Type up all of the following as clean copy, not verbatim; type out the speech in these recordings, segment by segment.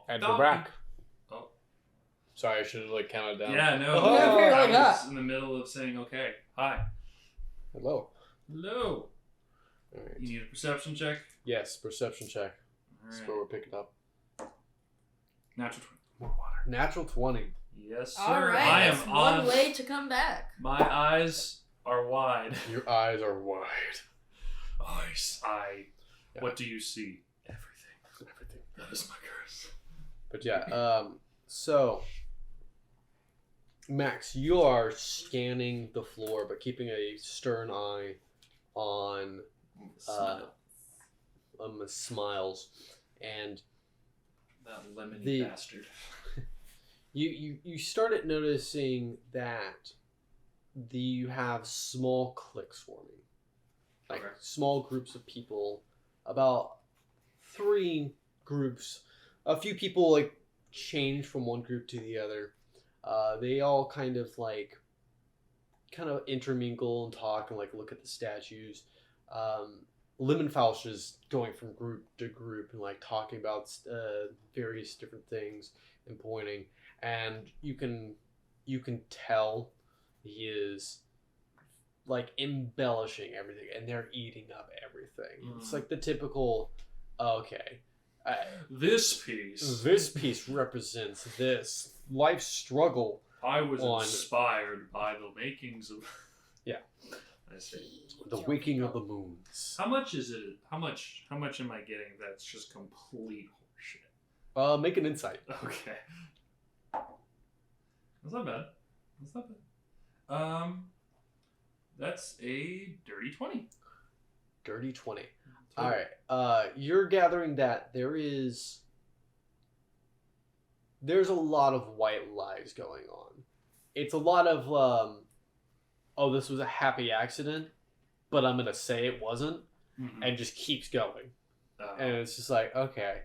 And Stop. we're back. Oh. Sorry, I should have counted down. Yeah, no. Oh, I like was that. in the middle of saying, okay, hi. Hello. Hello. All right. You need a perception check? Yes, perception check. All That's right. where we're picking up. Natural 20. More water. Natural 20. Yes, sir. All right, I am that's on. one way to come back. My eyes are wide. Your eyes are wide. Eyes. Yeah. What do you see? Everything. That is my curse. But yeah, so Max, you are scanning the floor, but keeping a stern eye on the smiles, and That lemony the- bastard. you started noticing that you have small cliques forming, like Okay. small groups of people, about 3 groups. A few people like change from one group to the other. They all kind of intermingle and talk and like look at the statues. Lemonfausch is going from group to group and like talking about various different things and pointing, and you can tell he is like embellishing everything, and they're eating up everything. It's like the typical, okay, This piece. this piece represents this life struggle. I was on- inspired by the makings of. Yeah. I see. The waking of the moons. How much is it? How much am I getting that's just complete horseshit? Make an insight. Okay. That's not bad. That's not bad. That's a dirty 20. Dirty 20. All right. You're gathering that there's a lot of white lies going on. It's a lot of oh, this was a happy accident, but I'm gonna say it wasn't, Mhm. and just keeps going. Uh, And it's just like, okay.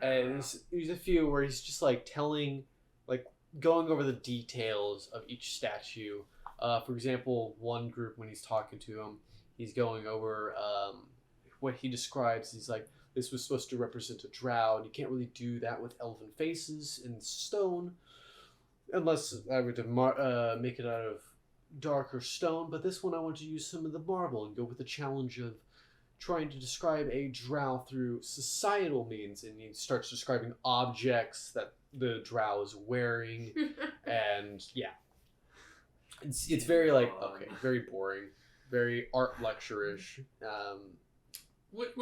And there's a few where he's just like going over the details of each statue. For example, one group, when he's talking to him, he's going over what he describes. He's like, this was supposed to represent a drow, and you can't really do that with elven faces in stone, unless I were to make it out of darker stone. But this one, I want to use some of the marble and go with the challenge of trying to describe a drow through societal means, and he starts describing objects that the drow is wearing, and yeah, it's very very boring, very art lecture-ish. I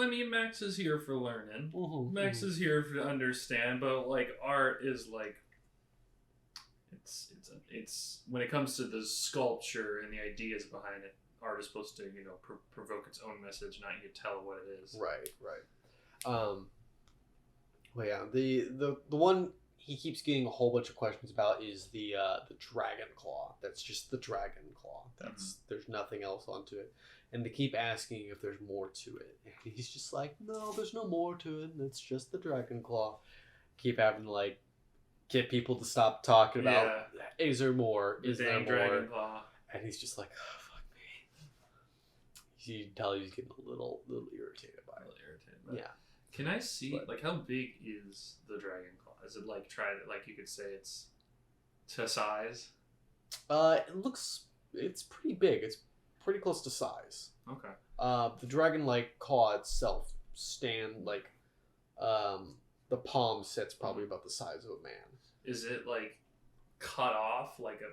mean, Max is here for learning. Mhm, Max mhm. is here to understand, but like art is like it's when it comes to the sculpture and the ideas behind it, art is supposed to provoke its own message, not you tell what it is. Right. Well, yeah, the one he keeps getting a whole bunch of questions about is the dragon claw. That's just the dragon claw. There's nothing else onto it, and they keep asking if there's more to it. And he's just like, no, there's no more to it. It's just the dragon claw. Keep having to like get people to stop talking about, is there more? The Is there dang more? dragon claw. And he's just like, oh, fuck me. You can tell he's getting a little irritated by Really it. irritated. But Yeah. Can I see But- like how big is the dragon claw? Is it like you could say it's to size? It's pretty big. It's pretty close to size. Okay. The dragon-like claw itself stand like, the palm set's probably about the size of a man. Is it like cut off like a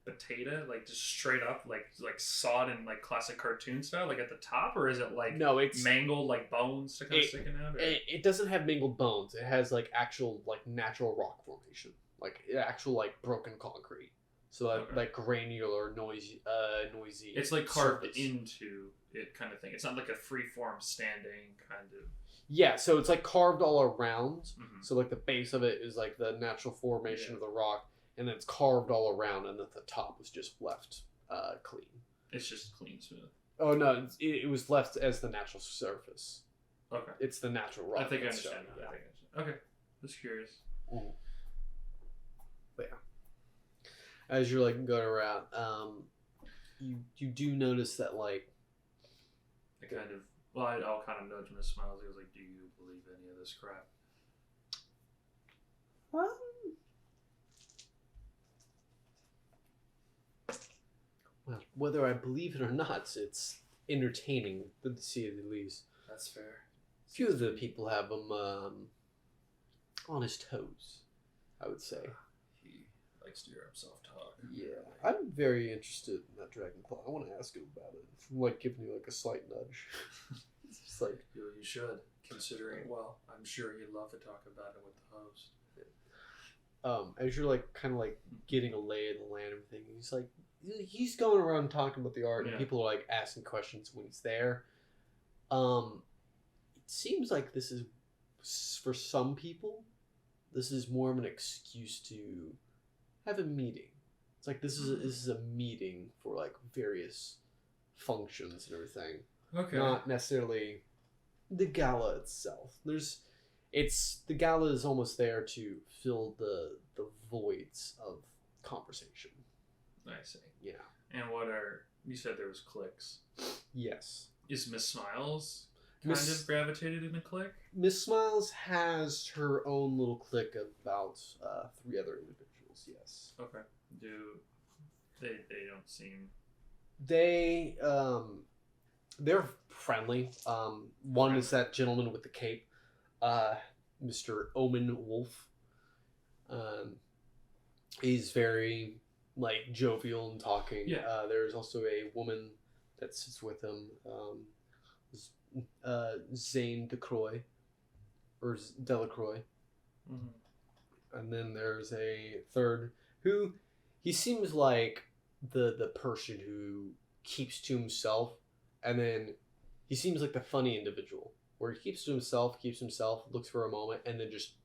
potato, like just straight up, like sawed in like classic cartoon style, like at the top, or is it like No, it's mangled like bones to kind of sticking out? Or? it doesn't have mangled bones. It has like actual like natural rock formation, like actual like broken concrete. So that Okay. like granular, noisy. It's like carved surface. into it, kind of thing. It's not like a free form standing kind of. Yeah, so it's like carved all around. Mhm. So like the base of it is like the natural formation Yeah. of the rock, and then it's carved all around, and then the top was just left clean. It's just clean smooth. Oh no, it was left as the natural surface. Okay. It's the natural rock. I think I that's understand. shown, Now. yeah. I think I understand. Okay. Just curious. But yeah, as you're like going around, you do notice that like I kind of. Well, I'll kind of nudge him and smile. He was like, "Do you believe any of this crap?" Um, well, whether I believe it or not, it's entertaining, to see the least. That's fair. Few of the people have him on his toes, I would say. He likes to hear himself talk. Yeah, I'm very interested in that Dragonfly. I want to ask him about it. I'm like giving you like a slight nudge. It's just like You should, considering. Well, I'm sure he'd love to talk about it with the host. as you're like kind of like getting a lay of the land and everything, he's going around talking about the art, and people are like asking questions when he's there. It seems like this is for some people, this is more of an excuse to have a meeting. It's like this is a meeting for like various functions and everything. Okay. Not necessarily the gala itself. The gala is almost there to fill the voids of conversation. I see. Yeah. And you said there was cliques. Yes. Is Miss Smiles kind of gravitated in a clique? Miss Smiles has her own little clique of about 3 other individuals. Yes. Okay. They don't seem. They're friendly. One is that gentleman with the cape, Mr. Omen Wolf. He's very like jovial and talking. Yeah. There's also a woman that sits with him, Zane DeCroix, or Delacroix. Mm-hmm. And then there's a third who he seems like the person who keeps to himself, and then he seems like the funny individual where he keeps to himself, looks for a moment, and then just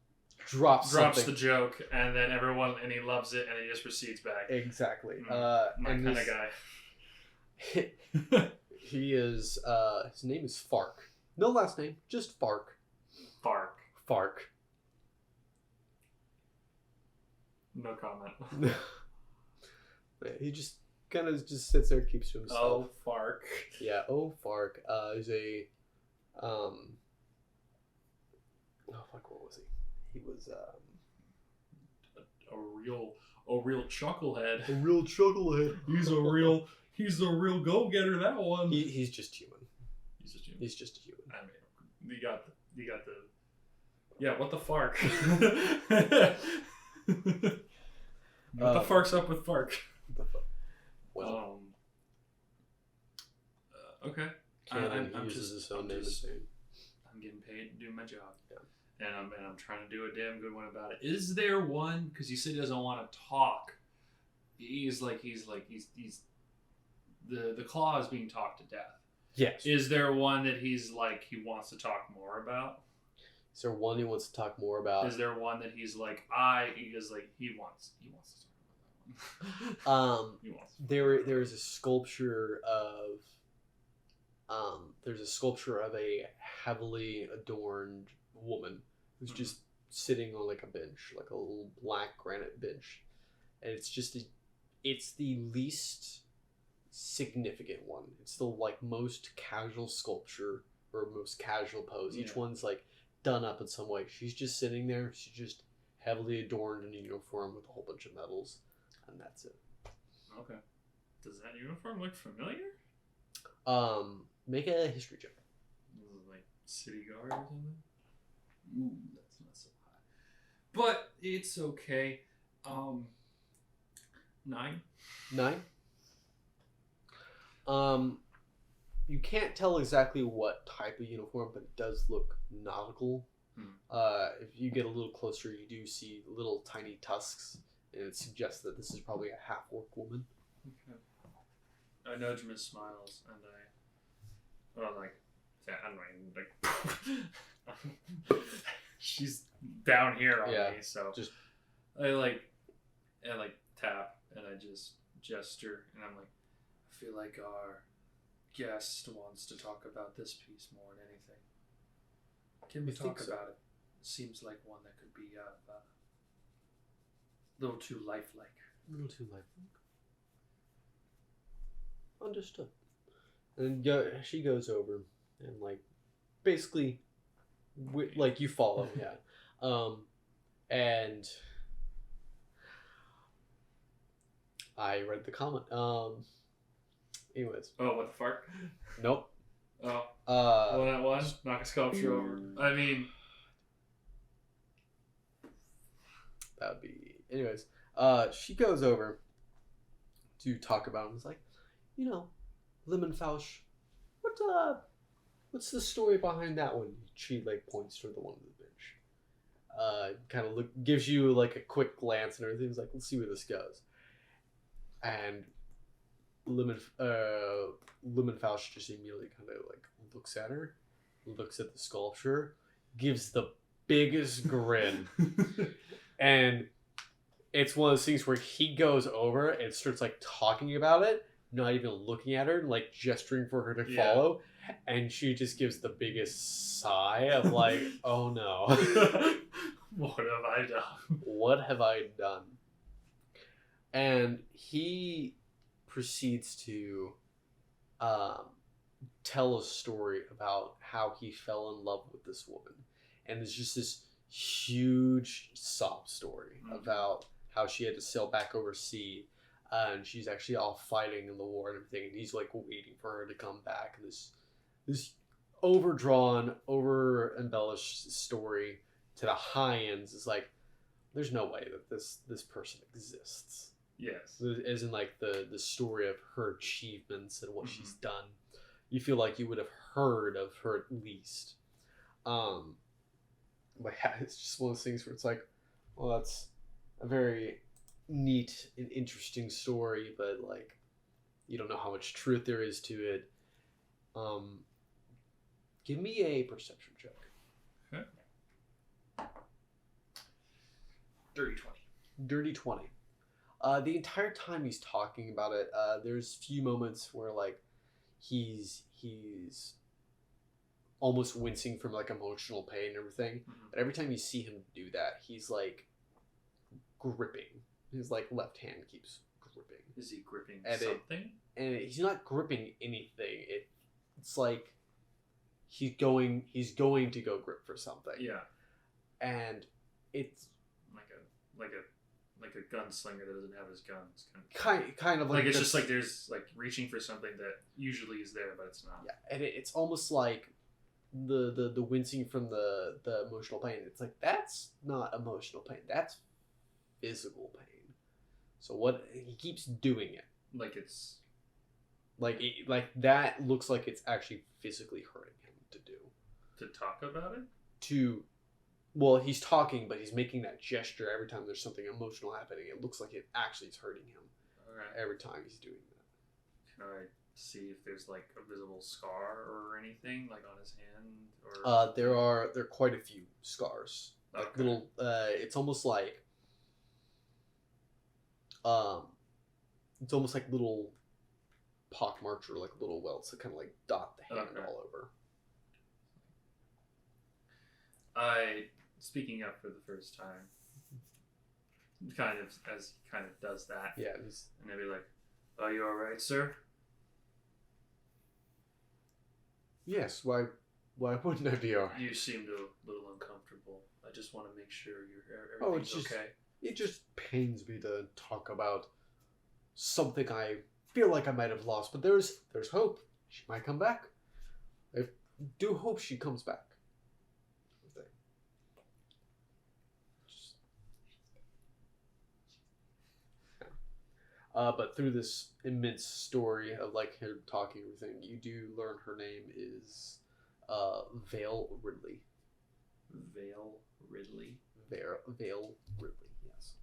drops the joke, and then and he loves it, and he just proceeds back. Exactly. My kind of guy. He is. His name is Fark. No last name, just Fark. Fark. No comment. He just kind of just sits there, keeps to himself. Oh, Fark. Yeah. Oh, Fark. He's a. Oh fuck! What was he? He was a real chucklehead. a real chucklehead. He's a real go-getter. That one. He's just human. He's just a human. I mean, you got the. Yeah, what the Fark? What the Fark's up with Fark? Well. Okay. I'm uses his own name. I'm getting paid to do my job. Yeah. And I'm trying to do a damn good one about it. Is there one? Because you said he doesn't want to talk. He's the claw is being talked to death. Yes. Is there one that he's like he wants to talk more about? Is there one he wants to talk more about? Is there one that he's like he wants to talk about that one? There's a sculpture of a heavily adorned woman who's just sitting on like a bench, like a little black granite bench, and it's the least significant one. It's the like most casual sculpture or most casual pose. Each one's like done up in some way. She's just sitting there. She's just heavily adorned in a uniform with a whole bunch of medals, and that's it. Okay. Does that uniform look familiar? Make a history check. Like city guard or something? Ooh, that's not so high. But it's okay. 9. 9? You can't tell exactly what type of uniform, but it does look nautical. If you get a little closer, you do see little tiny tusks, and it suggests that this is probably a half-orc woman. Okay. I nudge Miss Smiles, and she's down here on me, so just I tap and I just gesture, and I'm like, I feel like our guest wants to talk about this piece more than anything. Can we talk about it? Seems like one that could be a little too lifelike. Understood. And she goes over and like basically like you follow, yeah. And I read the comment. Anyways. Oh, what the fuck? Nope. Oh. Well, that one? Knock a sculpture over. I mean... That would be... Anyways. She goes over to talk about him. It's like, Lemonfausch, what's the story behind that one? She, like, points to the one on the bench. Kind of gives you, like, a quick glance and everything's like, let's see where this goes. And Lemonfausch just immediately kind of like looks at her, looks at the sculpture, gives the biggest grin, and it's one of those things where he goes over and starts like talking about it, not even looking at her, like gesturing for her to follow, and she just gives the biggest sigh of like, oh no. What have I done? What have I done? And he proceeds to tell a story about how he fell in love with this woman. And it's just this huge sob story about how she had to sail back overseas. And she's actually all fighting in the war and everything. And he's like waiting for her to come back. And this overdrawn, over-embellished story to the high ends is like, there's no way that this person exists. Yes. As in like the story of her achievements and what she's done. You feel like you would have heard of her at least. But yeah, it's just one of those things where it's like, well, that's a very neat and interesting story, but like you don't know how much truth there is to it. Give me a perception check. Okay. Dirty 20. Dirty 20. The entire time he's talking about it, there's few moments where like he's almost wincing from like emotional pain and everything. But every time you see him do that, he's like gripping. His like left hand keeps gripping. Is he gripping and something? He's not gripping anything. It's like he's going to go grip for something. Yeah. And it's like a gunslinger that doesn't have his guns. Kind of like it's just like there's like reaching for something that usually is there, but it's not. Yeah, and it's almost like the wincing from the emotional pain. It's like that's not emotional pain. That's physical pain. So what he keeps doing it like it's like that looks like it's actually physically hurting him to do. To talk about it. Well, he's talking, but he's making that gesture every time there's something emotional happening. It looks like it actually is hurting him. Every time he's doing that. Can I see if there's like a visible scar or anything, like on his hand? Or there are quite a few scars. Like little. It's almost like. It's almost like little pockmarks or like little welts that kind of like dot the hand all over. Speaking up for the first time, kind of does that. Yeah, and they'd be like, "Are you all right, sir?" Yes. Why wouldn't I be all right? You seemed a little uncomfortable. I just want to make sure everything's okay. It just pains me to talk about something I feel like I might have lost, but there's hope. She might come back. I do hope she comes back. But through this immense story of like her talking everything, you do learn her name is Vale Ridley. Vale Ridley. Vale Ridley. Yes.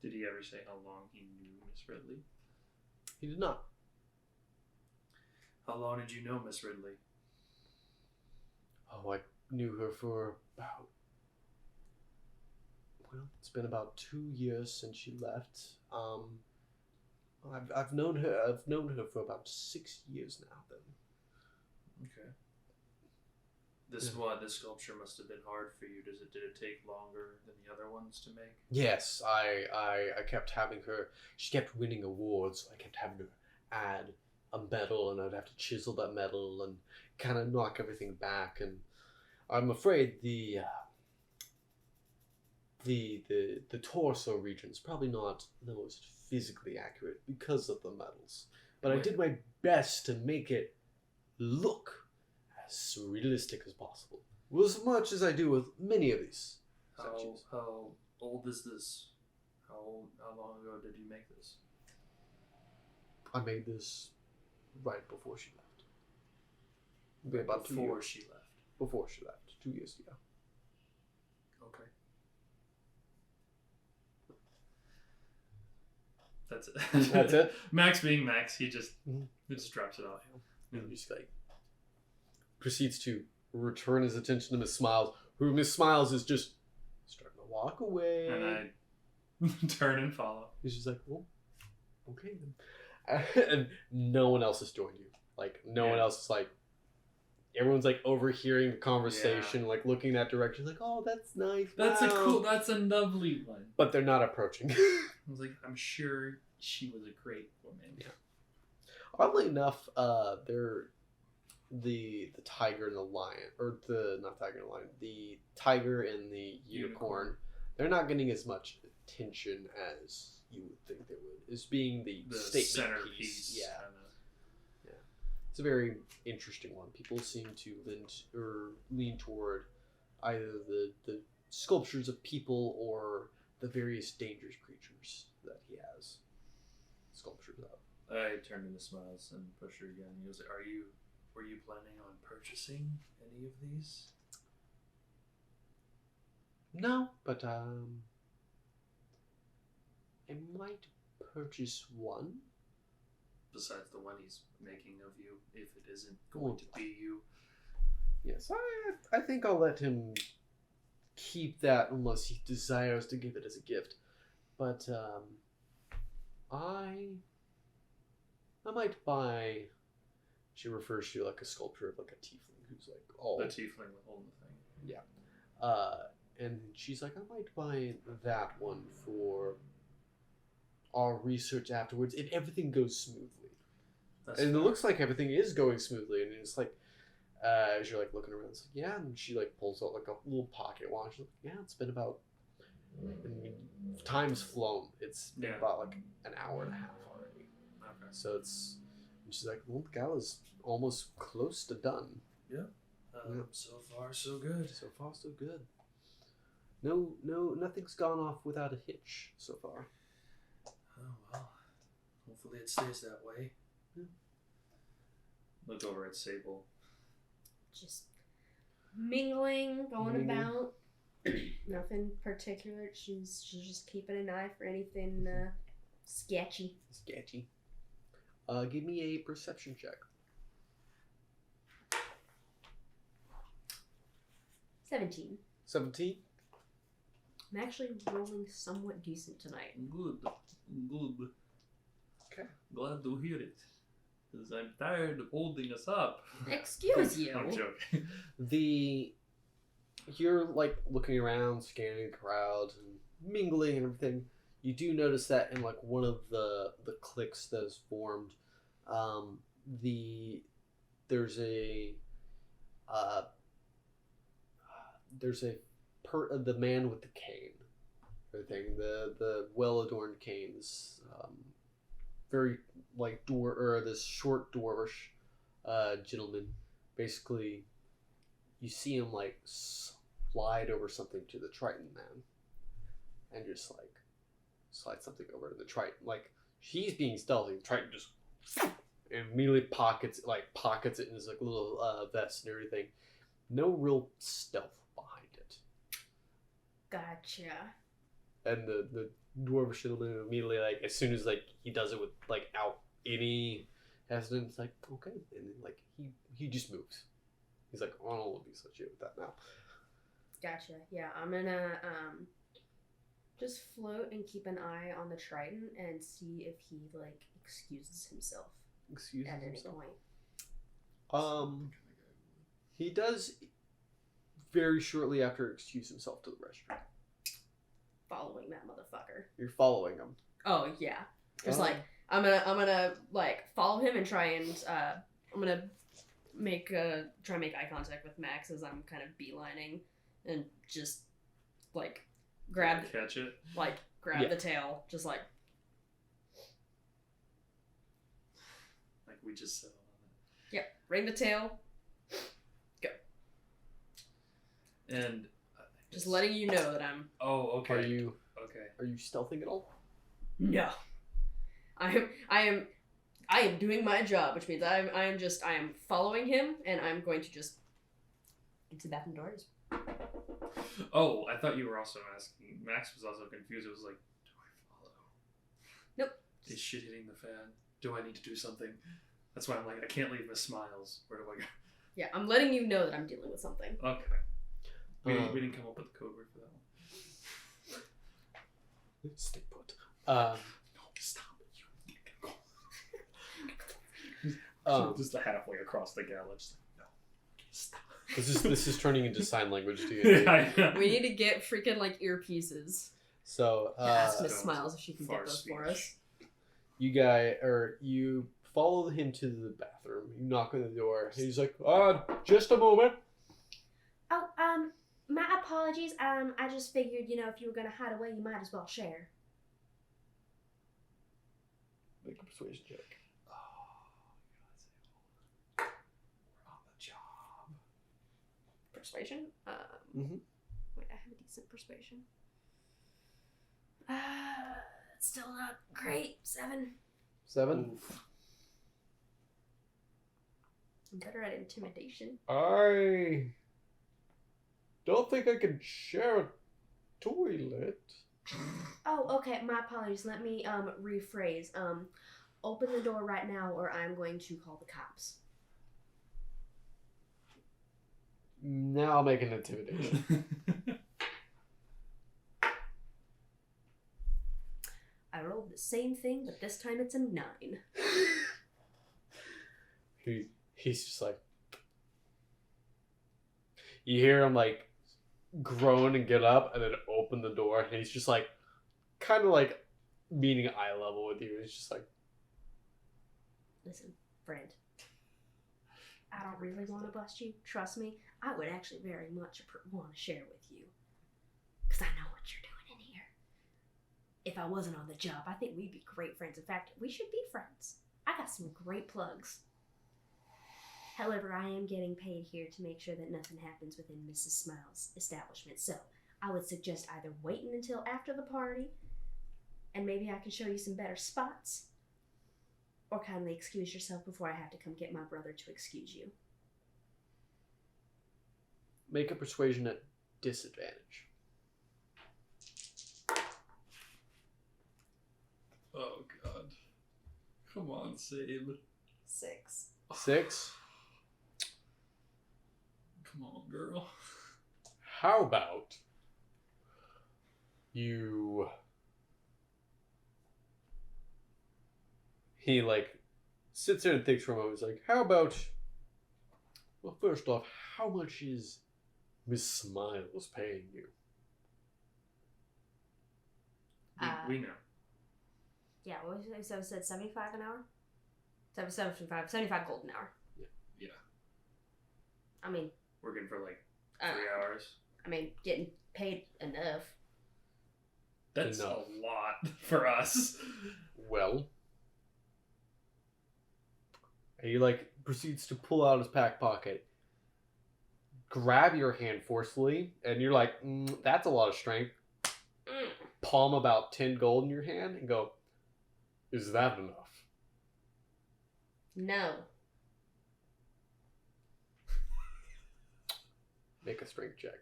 Did he ever say how long he knew Miss Ridley? He did not. How long did you know Miss Ridley? Oh, I knew her for about. Well, it's been about 2 years since she left. I've known her for about 6 years now. Then. Okay. This sculpture must have been hard for you. Did it take longer than the other ones to make? Yes, I kept having her. She kept winning awards. So I kept having her add a metal, and I'd have to chisel that metal and kind of knock everything back. And I'm afraid the torso region is probably not the most physically accurate because of the metals. But I did my best to make it look as realistic as possible. Well, as much as I do with many of these statues. How old is this? How long ago did you make this? I made this right before she left. Maybe about 2 years. Before she left. Before she left. 2 years ago. Okay. That's it. That's it? Max being Max, he just drops it off. And he just like proceeds to return his attention to Miss Smiles, who Miss Smiles is just starting to walk away. And I turn and follow. He's just like, well, okay then. And no one else has joined you. Like, no one else is like, everyone's like overhearing the conversation, like looking that direction, like, oh, that's nice. That's wow. that's a lovely one. But they're not approaching. I was like, I'm sure she was a great woman. Yeah. Oddly enough, they're the tiger and the lion, or the not tiger and the lion, the tiger and the unicorn. They're not getting as much attention as you would think they would. As being the statement centerpiece. piece. Yeah. It's a very interesting one. People seem to lean toward either the sculptures of people or the various dangerous creatures that he has sculptures of. I turned to Miss Smiles and pushed her again. He goes, were you planning on purchasing any of these? No, but I might purchase one. Besides the one he's making of you, if it isn't going to be you. Yes, I think I'll let him keep that unless he desires to give it as a gift. But I might buy. She refers to like a sculpture of like a tiefling who's like all the tiefling with holding the thing. Yeah. And she's like, I might buy that one for our research afterwards if everything goes smoothly. It looks like everything is going smoothly, and it's like, as you're like looking around, it's like, yeah, and she like pulls out like a little pocket watch. Like, yeah, it's been about, I mean, time's flown. It's been about like an hour and a half already. Okay. So it's, and she's like, well, the gala's almost close to done. Yeah. So far, so good. So far, so good. Nothing's gone off without a hitch so far. Oh well. Hopefully it stays that way. Look over at Sable. Just mingling, going about. Nothing particular. She's just keeping an eye for anything sketchy. Sketchy. Give me a perception check. 17. 17? I'm actually rolling somewhat decent tonight. Good. Okay. Glad to hear it. Because I'm tired of holding us up. Excuse you. I'm joking. You're like looking around, scanning the crowd, and mingling and everything. You do notice that in like one of the cliques that is formed, there's the man with the cane, everything, the well adorned canes, very like this short dwarvish gentleman. Basically, you see him like slide over something to the Triton man, and just like slide something over to the Triton. Like he's being stealthy. Triton just and immediately pockets it in his like little vest and everything. No real stealth behind it. Gotcha. And the dwarvish gentleman immediately, like as soon as like he does it with like out any hesitance, like okay, and then like he just moves. He's like, oh, I don't want to be associated with that now. Gotcha. Yeah, I'm gonna just float and keep an eye on the Triton and see if he like excuses himself. At any point. He does very shortly after excuse himself to the restroom. Following that motherfucker. You're following him. Oh yeah. Just like I'm gonna like follow him and try and I'm gonna try and make eye contact with Max as I'm kind of beelining and just like Catch it. Grab the tail, just like we just settled on that. Yep, ring the tail. Go. And just letting you know that I'm. Oh, okay. Are you okay? stealthing at all? No. I am doing my job, which means I am following him, and I'm going to just get to the bathroom doors. Oh, I thought you were also asking. Max was also confused. It was like, do I follow? Nope. Is shit hitting the fan? Do I need to do something? That's why I'm like, I can't leave Miss Smiles. Where do I go? Yeah, I'm letting you know that I'm dealing with something. Okay. We didn't come up with the code word for that one. Stay put. No, stop it. Just halfway across the galaxy. No, stop. This is turning into sign language to you. We need to get freaking like earpieces. So ask Miss Smiles if she can get those for us. You follow him to the bathroom. You knock on the door. He's like, just a moment. Oh, my apologies. I just figured, if you were gonna hide away, you might as well share. Make a persuasion check. We're on the job. Persuasion? Wait, I have a decent persuasion. It's still not great. 7. 7? Oof. I'm better at intimidation. I don't think I can share a toilet. Oh, okay. My apologies. Let me rephrase. Open the door right now, or I'm going to call the cops. Now I'll make an intimidation. I rolled the same thing, but this time it's a 9. He's just like, you hear him like groan and get up and then open the door, and he's just like kind of like meeting eye level with you. He's just like, Listen, friend. I don't really want to bust you. Trust me. I would actually very much want to share with you. Because I know what you're doing in here. If I wasn't on the job, I think we'd be great friends. In fact, we should be friends. I got some great plugs. However, I am getting paid here to make sure that nothing happens within Mrs. Smiles' establishment. So, I would suggest either waiting until after the party, and maybe I can show you some better spots, or kindly excuse yourself before I have to come get my brother to excuse you. make a persuasion at disadvantage. Oh god. Come on, save. 6. 6? Come on, girl. How about you... He, like, sits there and thinks for a moment. He's like, how about... Well, first off, how much is Miss Smiles paying you? We know. Yeah, what was it? So it said 75 an hour? 75 gold an hour. Yeah. I mean... Working for like 3 hours. I mean, getting paid enough. That's Enough. a lot for us. Well... And he, like, proceeds to pull out his back pocket, grab your hand forcefully, and you're like, that's a lot of strength. Palm about 10 gold in your hand and go, is that enough? No. Make a strength check.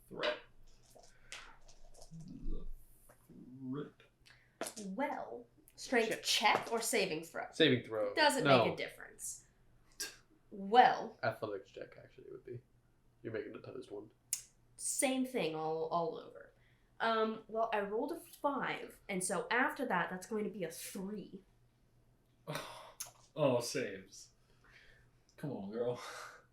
Threat. Well, strength check or saving throw? Saving throw. Doesn't No. make a difference. Well, Athletics check, actually, would be. You're making the toughest one. same thing all over. Well, I rolled a 5, and so after that, that's going to be a 3. Oh, saves. Come on, girl.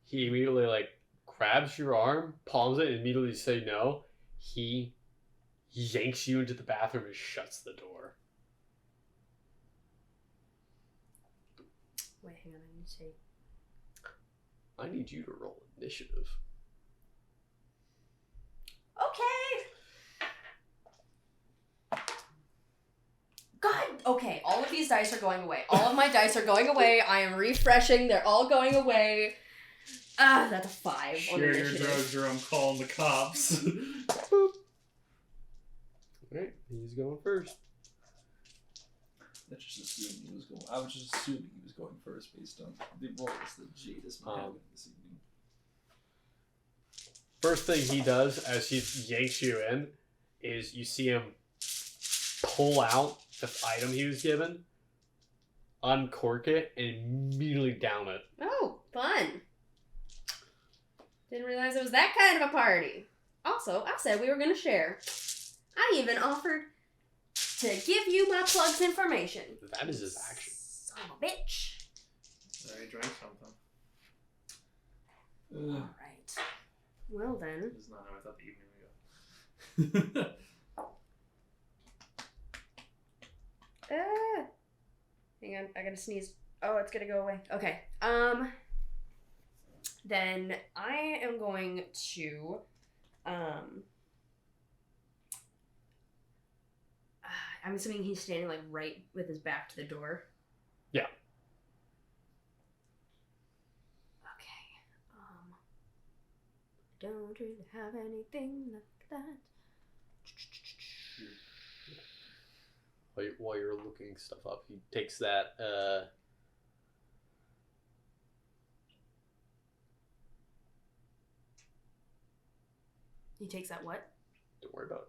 He immediately, like, grabs your arm, palms it, and immediately say no. He yanks you into the bathroom and shuts the door. Wait, hang on. I need to take. I need you to roll initiative. Okay. God. Okay. All of these dice are going away. All of my dice are going away. I am refreshing. They're all going away. That's a 5 on Share your initiative. drugs or I'm calling the cops. Boop. Alright, he's going first. That's just assuming he was going. I was just assuming he was going first based on the roles that Jade has been having this evening. First thing he does as he yanks you in is you see him pull out the item he was given, uncork it, and immediately down it. Oh, fun. Didn't realize it was that kind of a party. Also, I said we were going to share. I even offered to give you my plug's information. That is his action. Son of a bitch. I drank something. Alright. Well then. This is not how I thought the evening would go. Hang on, I gotta sneeze. Oh, it's gonna go away. Okay. Then I am going to, I'm assuming he's standing like right with his back to the door. Yeah. Okay. Don't really have anything like that. While you're looking stuff up, he takes that, He takes that what? don't worry about it.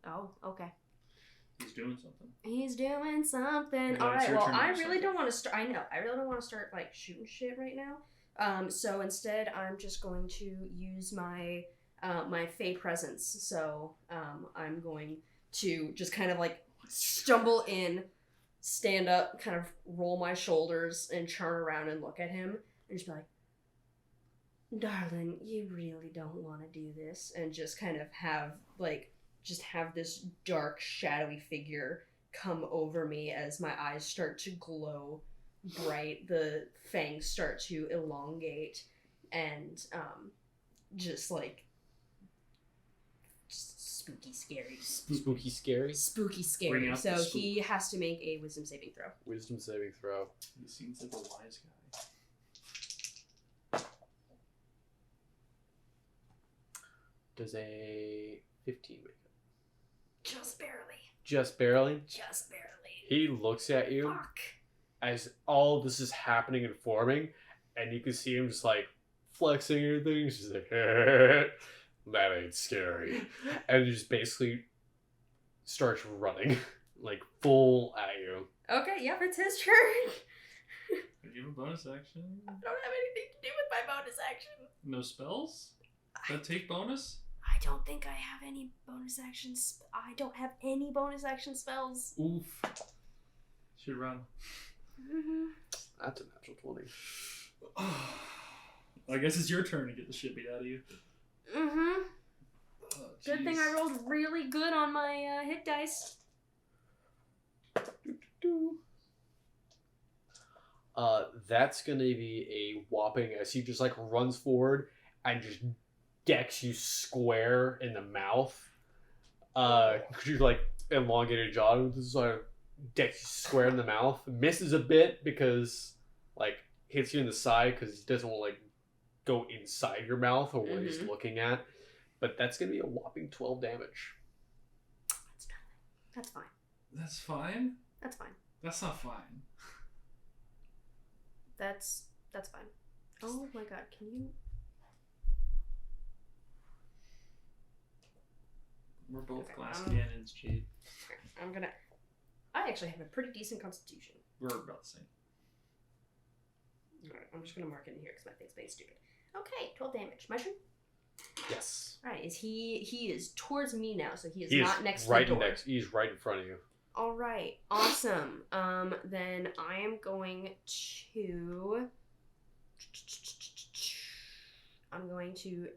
Oh, okay. He's doing something. He's doing something. Yeah, All it's right. your Well, turn to I do really something. don't want to start. I know. I really don't want to start like shooting shit right now. So instead, I'm just going to use my my Fey presence. So I'm going to just kind of like stumble in, stand up, kind of roll my shoulders, and turn around and look at him, and just be like, "Darling, you really don't want to do this," and just kind of have this dark, shadowy figure come over me as my eyes start to glow bright, the fangs start to elongate, and just spooky scary. Spooky scary. Spooky Bring scary. out So the spook. he has to make a wisdom saving throw. Wisdom saving throw. He seems like a wise guy. Does a 15 make it? Just barely. Just barely. Just barely. He looks at you Fuck. as all this is happening and forming, and you can see him just like flexing and everything. He's just like, that ain't scary. And he just basically starts running, like full at you. Okay, yep, it's his turn. Did you have a bonus action? I don't have anything to do with my bonus action. No spells? That take bonus? I don't think I have any bonus actions. I don't have any bonus action spells. Oof. Should run. Mm-hmm. That's a natural 20. I guess it's your turn to get the shit beat out of you. Mm-hmm. Oh, Good thing I rolled really good on my hit dice. That's gonna be a whopping as he just like runs forward and just decks you square in the mouth. Cause you like elongated jaw. This is like decks you square in the mouth. Misses a bit because like hits you in the side because he doesn't want to like go inside your mouth or what he's looking at. But that's gonna be a whopping 12 damage. That's fine. That's fine? That's fine. That's not fine. That's fine. Oh my god, can you... We're both Okay, glass cannons, Jade. I'm gonna... I actually have a pretty decent constitution. We're about the same. Alright, I'm just gonna mark it in here because my thing's being stupid. Okay, 12 damage. My turn? Yes. Alright, he is towards me now, so he is He not is next right to the door. He's right in front of you. Alright, awesome. Then I am going to... I'm going to,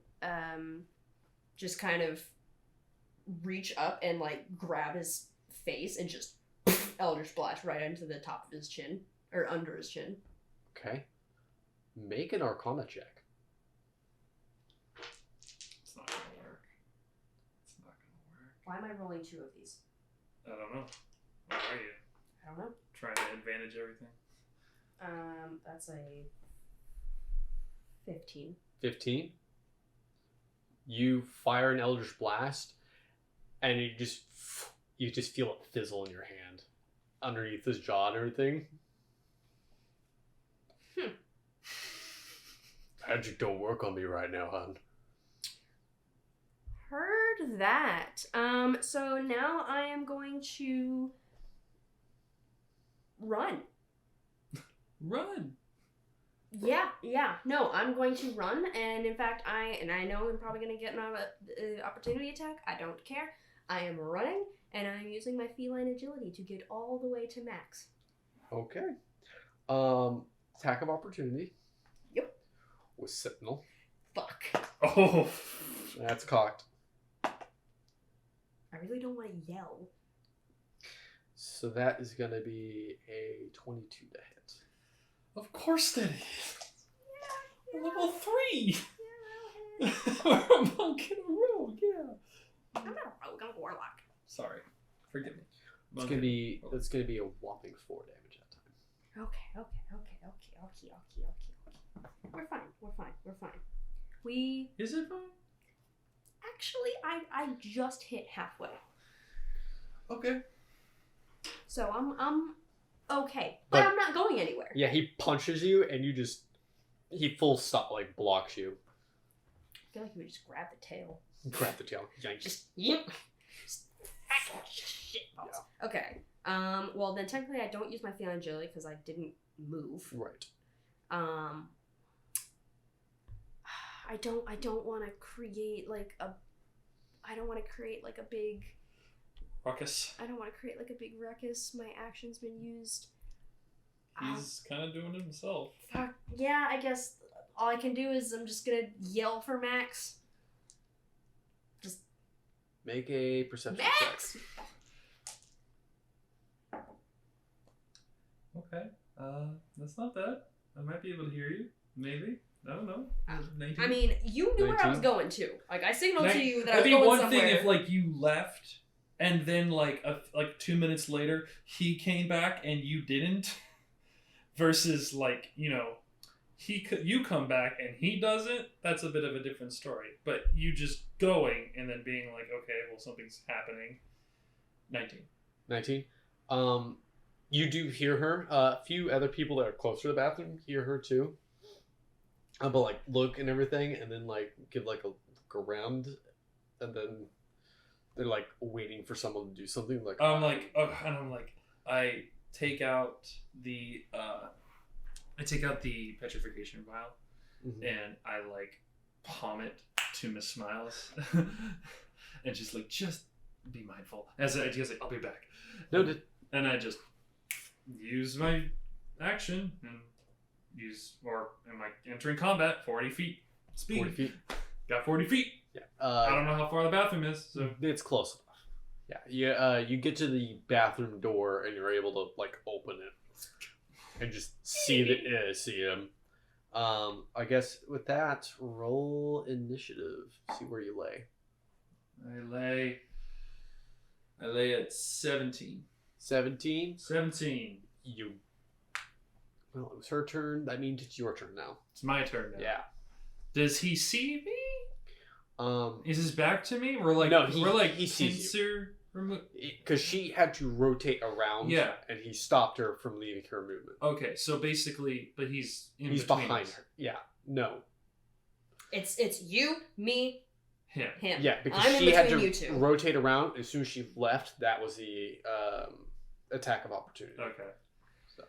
just kind of reach up and like grab his face and just Eldritch Blast right into the top of his chin or under his chin. Okay. Make an Arcana check. It's not gonna work. It's not gonna work. Why am I rolling 2 of these? I don't know. Where are you? I don't know. Trying to advantage everything. That's a 15. 15. You fire an Eldritch Blast, and you just feel it fizzle in your hand, underneath his jaw and everything. Magic don't work on me right now, hon. Heard that. So now I am going to run. Run! Yeah. No, I'm going to run, and in fact, I know I'm probably going to get an opportunity attack. I don't care. I am running, and I'm using my feline agility to get all the way to max. Okay. Attack of opportunity. Yep. With Sentinel. Fuck. Oh! That's cocked. I really don't want to yell. So that is going to be a 22 to hit. Of course that is! Yeah. Level 3! Yeah, We're a monk and a rogue, yeah. I'm not a rogue, I'm a warlock. Sorry. Forgive me. It's going to be a whopping 4 damage that time. Okay. We're fine. Is it fine? Actually, I just hit halfway. Okay. So I'm okay. But I'm not going anywhere. Yeah, he punches you, and he full stop, like, blocks you. I feel like he would just grab the tail. Grab the tail. Yank. Just shit balls. Yeah. Okay. Well then technically I don't use my feline agility because I didn't move. Right. I don't want to create like a big Ruckus. I don't want to create like a big ruckus. My action's been used. He's kind of doing it himself. Fuck. Yeah, I guess all I can do is I'm just gonna yell for Max. Just make a perception Max! check. Okay. That's not bad. I might be able to hear you. Maybe. I don't know. 19? I mean, you knew where I was 19? going to. Like, I signaled to you that I That'd was be going one somewhere. thing if like you left and then like 2 minutes later he came back and you didn't, versus like you come back and he doesn't. That's a bit of a different story. But you just going and then being like, okay, well something's happening. 19. 19. You do hear her. A few other people that are closer to the bathroom hear her too. But like look and everything, and then like give like a look around, and then they're like waiting for someone to do something. Like I take out the petrification vial, and I like palm it to Miss Smiles, and just be mindful. As I just like, I'll be back. Noted. And I just use my action and am I entering combat? 40 feet speed. 40 feet. Got 40 feet. Yeah. I don't know how far the bathroom is, so it's close enough. Yeah. You get to the bathroom door and you're able to like open it and just see him. I guess with that, roll initiative. See where you lay. I lay at 17. 17. 17. Well, it was her turn. That means it's your turn now. It's my turn now. Yeah. Does he see me? Is his back to me? No, he sees you. Removed. Because she had to rotate around. Yeah. And he stopped her from leaving her movement. Okay, so basically, but he's He's between behind us. her. Yeah. No. It's you, me, him. Yeah, because I'm she in had between to you two. rotate around. As soon as she left, that was the attack of opportunity. Okay. So.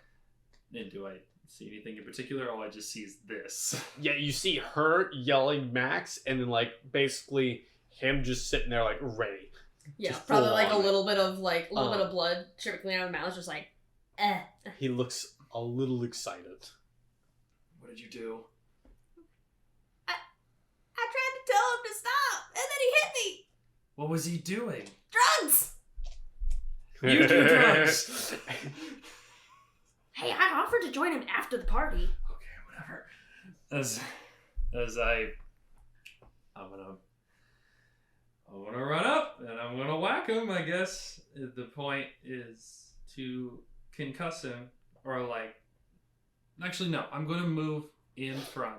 And do I see anything in particular, or all I just see is this? Yeah, you see her yelling Max, and then like basically him just sitting there like ready. Yeah, Just probably full like a on. little bit of blood trickling out of his mouth, just like, eh. He looks a little excited. What did you do? I tried to tell him to stop, and then he hit me. What was he doing? Drugs! You do drugs. Hey, I offered to join him after the party. Okay, whatever. As I'm gonna run up and I'm gonna whack him. I guess the point is to concuss him or like. Actually, no. I'm gonna move in front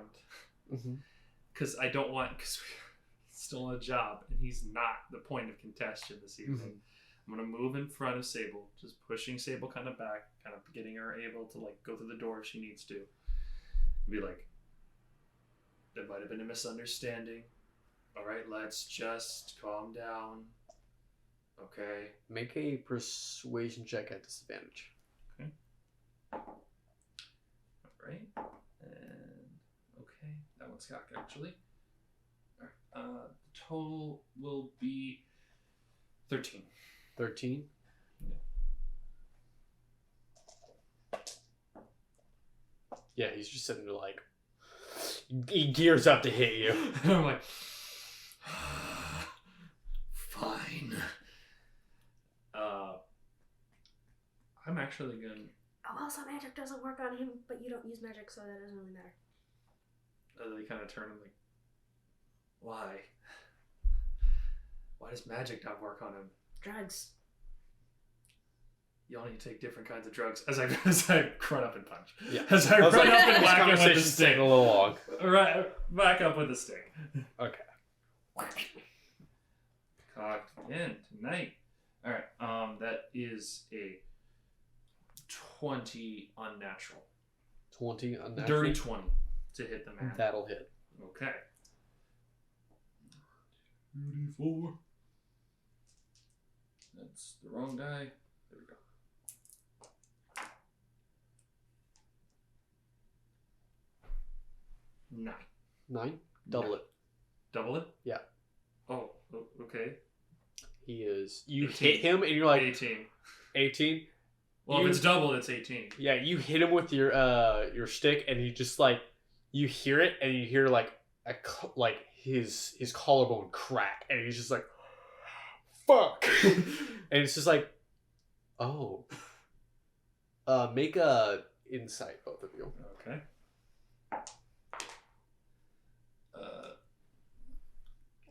because I don't want because we're still on a job and he's not the point of contention this evening. I'm gonna move in front of Sable, just pushing Sable kind of back, kind of getting her able to like go through the door if she needs to. Be like, there might have been a misunderstanding. All right, let's just calm down. Okay. Make a persuasion check at disadvantage. Okay. All right. And okay, that one's cocked actually. All right. The total will be 13. 13. Yeah, he's just sitting there like he gears up to hit you. And I'm like, fine. I'm actually gonna. Oh, also, magic doesn't work on him, but you don't use magic, so that doesn't really matter. They kind of turn and like, why? Why does magic not work on him? Drugs. You all need to take different kinds of drugs. As I run up and punch. Yeah. As I run like, up and this whack him with the conversation's stick. taking a little long. Right, back up with the stick. Okay. Cocked again tonight. All right. That is a 20 unnatural. 20 unnatural. Dirty 20 to hit the man. That'll hit. Okay. 34. That's the wrong die. There we go. 9. 9. Double it. Double it? Yeah. Oh, okay. He is. You 18. hit him and you're like 18. 18. Well, You- if it's doubled, it's 18. Yeah, you hit him with your stick, and he just like you hear it, and you hear like like his collarbone crack, and he's just like, "Fuck!" And it's just like, oh. Make a insight, both of you. Okay.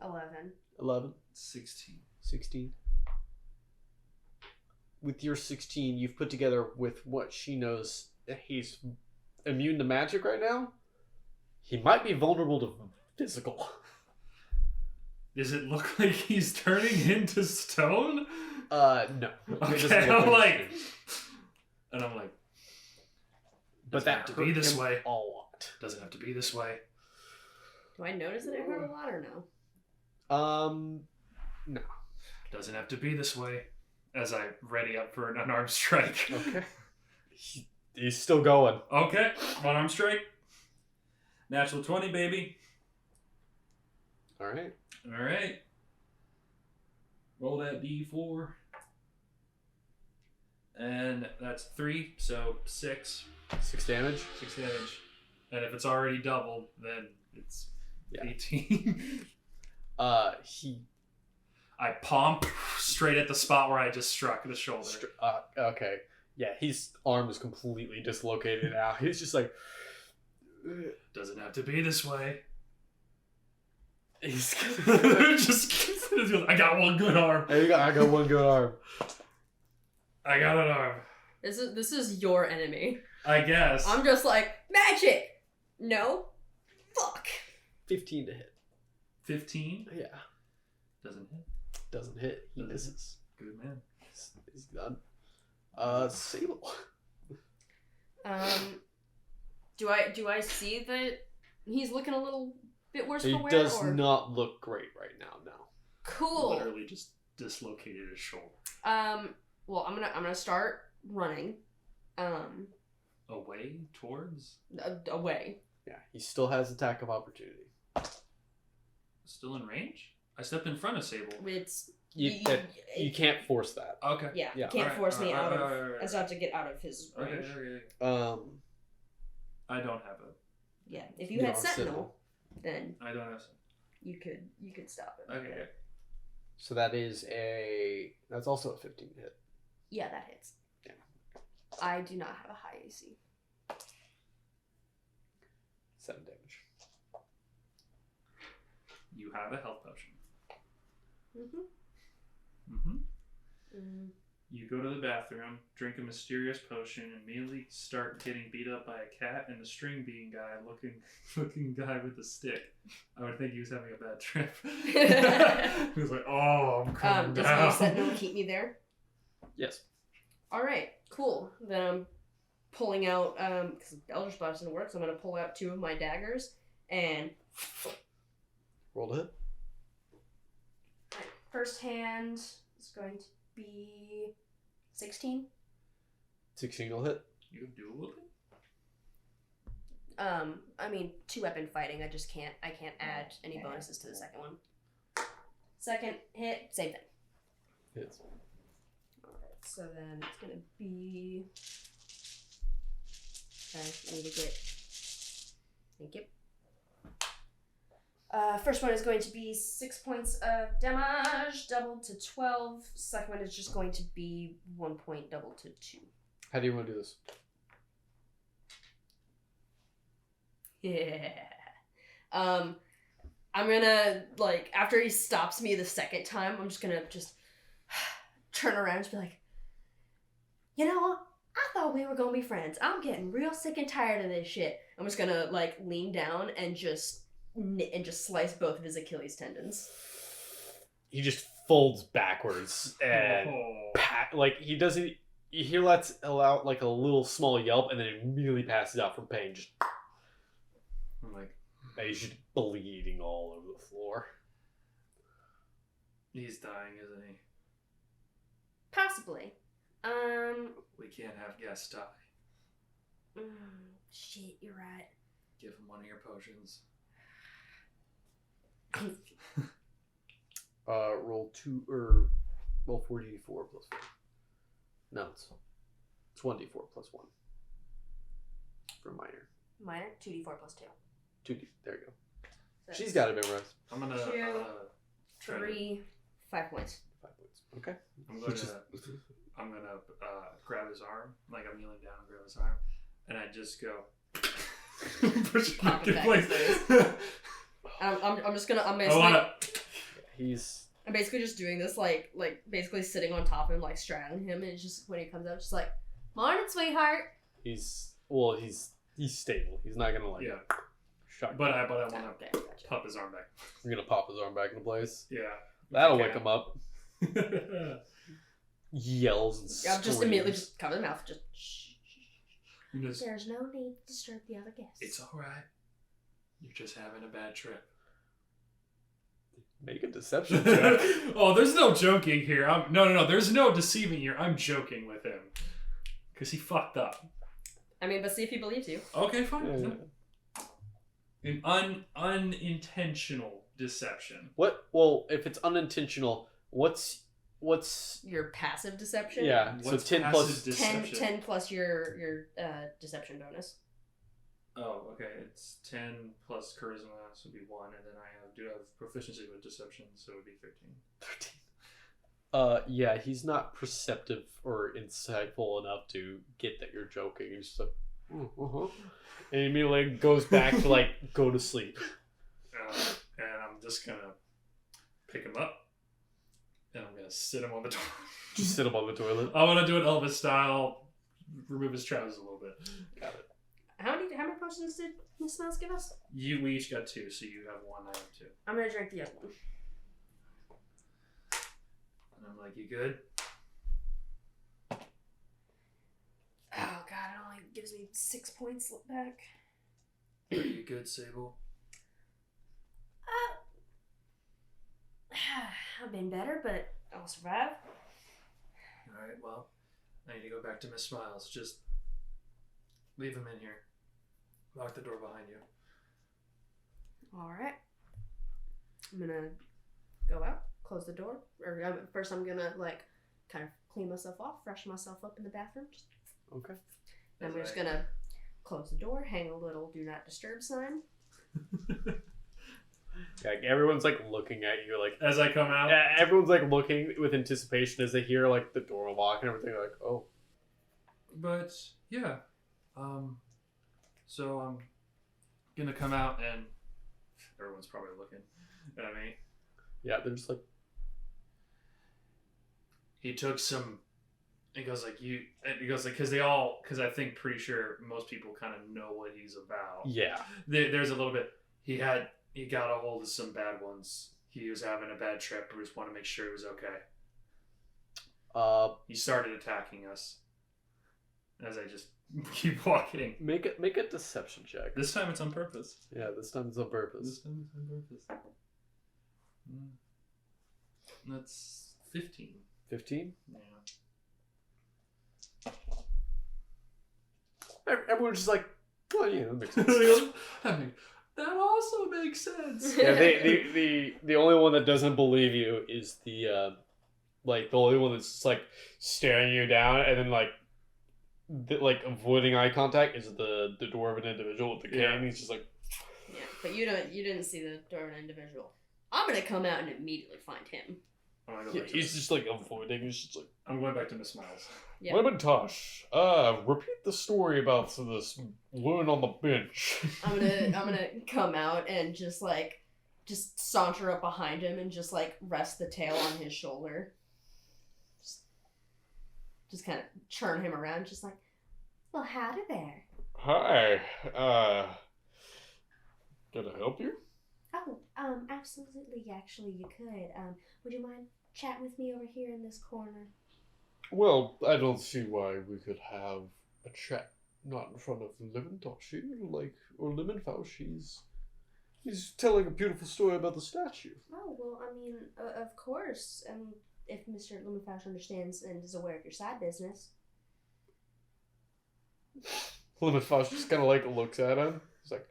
11. 11, 16. 16. With your 16, you've put together with what she knows that he's immune to magic right now. He might be vulnerable to physical. Does it look like he's turning into stone? No. It doesn't Okay, look I'm like, it's- and I'm like, but doesn't that have to hurt be this him way. a lot. Doesn't have to be this way. Do I notice that it hurt a lot or no? No. Doesn't have to be this way. As I ready up for an unarmed strike. Okay. He's still going. Okay, unarmed strike. Natural 20, baby. All right. All right. Roll that D4. And that's 3, so 6. 6 damage. 6 damage. And if it's already doubled, then it's Yeah. 18. He. I palm straight at the spot where I just struck the shoulder. Okay. Yeah, his arm is completely dislocated now. He's just like. Doesn't have to be this way. He's. Just I got one good arm. I got one good arm. I got an arm. This is your enemy. I guess. I'm just like, magic! No. Fuck. 15 to hit. 15 Yeah. doesn't hit. Doesn't hit. He Doesn't misses. Good man. He's done. Sable. Do I see that he's looking a little bit worse He for wear? does or? not look great right now. No. Cool. Literally just dislocated his shoulder. Well, I'm gonna start running. Away towards. Away. Yeah, he still has attack of opportunity. Still in range. I stepped in front of Sable. It's You can't force that. Okay. yeah. Yeah. You can't Alright, force me out of. alright. I still have to get out of his Okay. range. Okay. I don't have a. Yeah. If you You had don't Sentinel, then I don't have. you could stop it. Okay. So that's also a 15 hit. Yeah, that hits. Yeah. I do not have a high AC. 7 damage. You have a health potion. Mm-hmm. You go to the bathroom, drink a mysterious potion, and immediately start getting beat up by a cat and the string bean guy looking guy with a stick. I would think he was having a bad trip. He was like, "Oh, I'm coming Does down." you said no keep me there? Yes. All right, cool. Then I'm pulling out because Eldritch Blast doesn't work, so I'm gonna pull out 2 of my daggers and Roll to hit. first hand is going to be 16. 16 will hit. You do with it? I mean 2-weapon fighting. I can't add any bonuses to the second one. Second hit, same thing. Hits. Alright, so then it's gonna be. Okay, I need to get. Thank you. First one is going to be 6 points of damage, doubled to 12. Second one is just going to be 1 point, doubled to 2. How do you want to do this? Yeah. I'm gonna, after he stops me the second time, I'm just gonna turn around and be like, you know, I thought we were gonna be friends. I'm getting real sick and tired of this shit. I'm just gonna, lean down and just slice both of his Achilles tendons. He just folds backwards and he doesn't. He lets out a little small yelp and then immediately passes out from pain. Just I'm like, he's just bleeding all over the floor. he's dying, isn't he? Possibly. We can't have guests die. Shit, you're right. Give him one of your potions. Roll 4d4 plus 4. No, it's 1d4 plus 1 for minor. Minor, 2d4 plus 2. 2d. There you go. So She's got it memorized. I'm gonna 2, try 3, 5 points. 5 points. Okay. I'm gonna grab his arm, like I'm kneeling down, grab his arm, and I just go push it back in place. I'm just gonna. I'm basically just doing this, basically sitting on top of him, straddling him, and it's just when he comes out, just like, "Morning, sweetheart." He's stable. He's not gonna shock. But I want to Gotcha. pop his arm back. You're gonna pop his arm back into place. Yeah. That'll wake him up. Yells and screams. I'm just immediately just cover the mouth. Just shh. There's no need to disturb the other guests. It's all right. You're just having a bad trip. Make a deception check. Oh, there's no joking here. No. There's no deceiving here. I'm joking with him because he fucked up. I mean, but see if he believes you. Okay, fine. Yeah. An unintentional deception. What? Well, if it's unintentional, what's Your passive deception. Yeah. What's so 10 passive plus deception? 10 plus your deception bonus. Oh, okay. It's 10 plus charisma, so it would be 1, and then I do have proficiency with deception, so it would be 13. 13. Yeah, he's not perceptive or insightful enough to get that you're joking. He's just like, and he immediately goes back to go to sleep. And I'm just gonna pick him up, and I'm gonna sit him on the toilet. Just sit him on the toilet. I want to do it Elvis style, remove his trousers a little bit. Got it. How many potions did Miss Mouse give us? We each got 2, so you have 1, I have 2. I'm gonna drink the other one. And I'm like, you good? Oh god, it only gives me 6 points back. Are you good, Sable? I've been better, but I'll survive. Alright, well, I need to go back to Miss Smiles. Just leave him in here. Lock the door behind you. Alright. I'm gonna go out, close the door. First I'm gonna kind of clean myself off, freshen myself up in the bathroom. Okay. Then I'm just gonna close the door, hang a little do not disturb sign. Like everyone's like looking at you, like As I come out, everyone's like looking with anticipation as they hear like the door lock and everything. Like, oh, but yeah, so I'm gonna come out and everyone's probably looking at me. yeah, they're just like, He took some. He goes like you. He goes like because I think pretty sure most people kind of know what he's about. yeah, There's a little bit. He got a hold of some bad ones. He was having a bad trip. We just want to make sure he was okay. He started attacking us. As I just keep walking. make a deception check. This time it's on purpose. Yeah, this time it's on purpose. This time it's on purpose. That's 15. 15. Yeah. Everyone's just like, well, yeah, that makes sense. That also makes sense. Yeah, the only one that doesn't believe you is the only one that's just like staring you down and then like avoiding eye contact is the dwarven individual with the cane. Yeah. He's just like, Yeah, but you didn't see the dwarven individual. I'm gonna come out and immediately find him. I'm gonna go yeah, back to he's just like avoiding. He's just like, I'm going back to Miss Smiles. Yeah. Lemontosh, repeat the story about this woman on the bench. I'm gonna come out and just saunter up behind him and just like rest the tail on his shoulder. Just kind of churn him around, just like, well, howdy there. Hi, can I help you? Oh, absolutely. Actually, you could. Would you mind chatting with me over here in this corner? Well, I don't see why we could have a chat not in front of Lemontosh, or Lemonfaust. He's telling a beautiful story about the statue. Oh, well, I mean, of course. If Mr. Lumenfash understands and is aware of your side business. Lemonfaust just kind of like looks at him. He's like,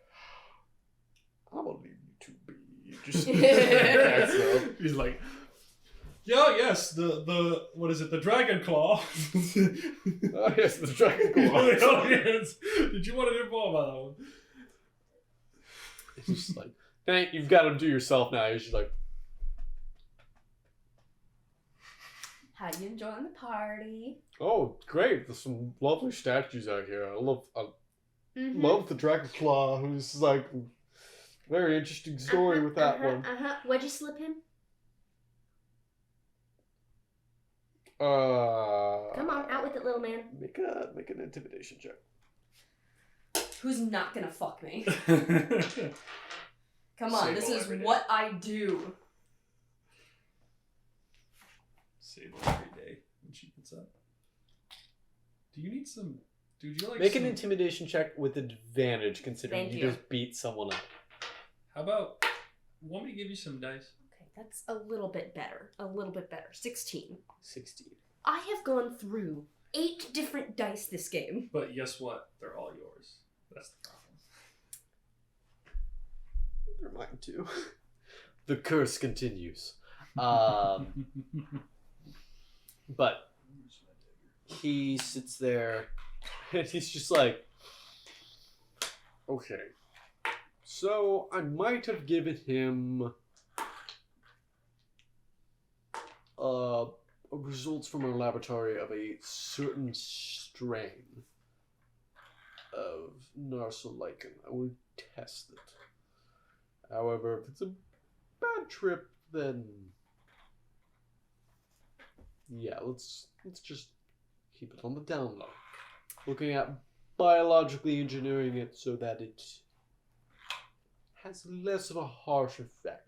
I'm gonna leave you to be. Just backs up. He's like, yeah, yes, the what is it? The dragon claw. Oh yes, the dragon claw. Oh yes. Did you want to involve that one? It's just like, hey, you've got to do yourself now. He's just like, How you enjoying the party? oh great, there's some lovely statues out here. I love Mm-hmm. love the dragon claw. Who's like, very interesting story with that one. What'd you slip him? Come on, out with it, little man. Make an intimidation check. Who's not gonna fuck me? Come Come on, this is what I do. Sable every day when she gets up. Do you need some? Dude, you like Make some... an intimidation check with advantage, considering Thank you you. just beat someone up. How about? Want me to give you some dice? Okay, that's a little bit better. 16. 16. I have gone through 8 different dice this game. But guess what? They're all yours. That's the problem. They're mine too. The curse continues. But he sits there and he's just like, okay, so I might have given him results from our laboratory of a certain strain of narsolicon. I will test it. However, if it's a bad trip, then yeah, let's just keep it on the down low. Looking at biologically engineering it so that it has less of a harsh effect.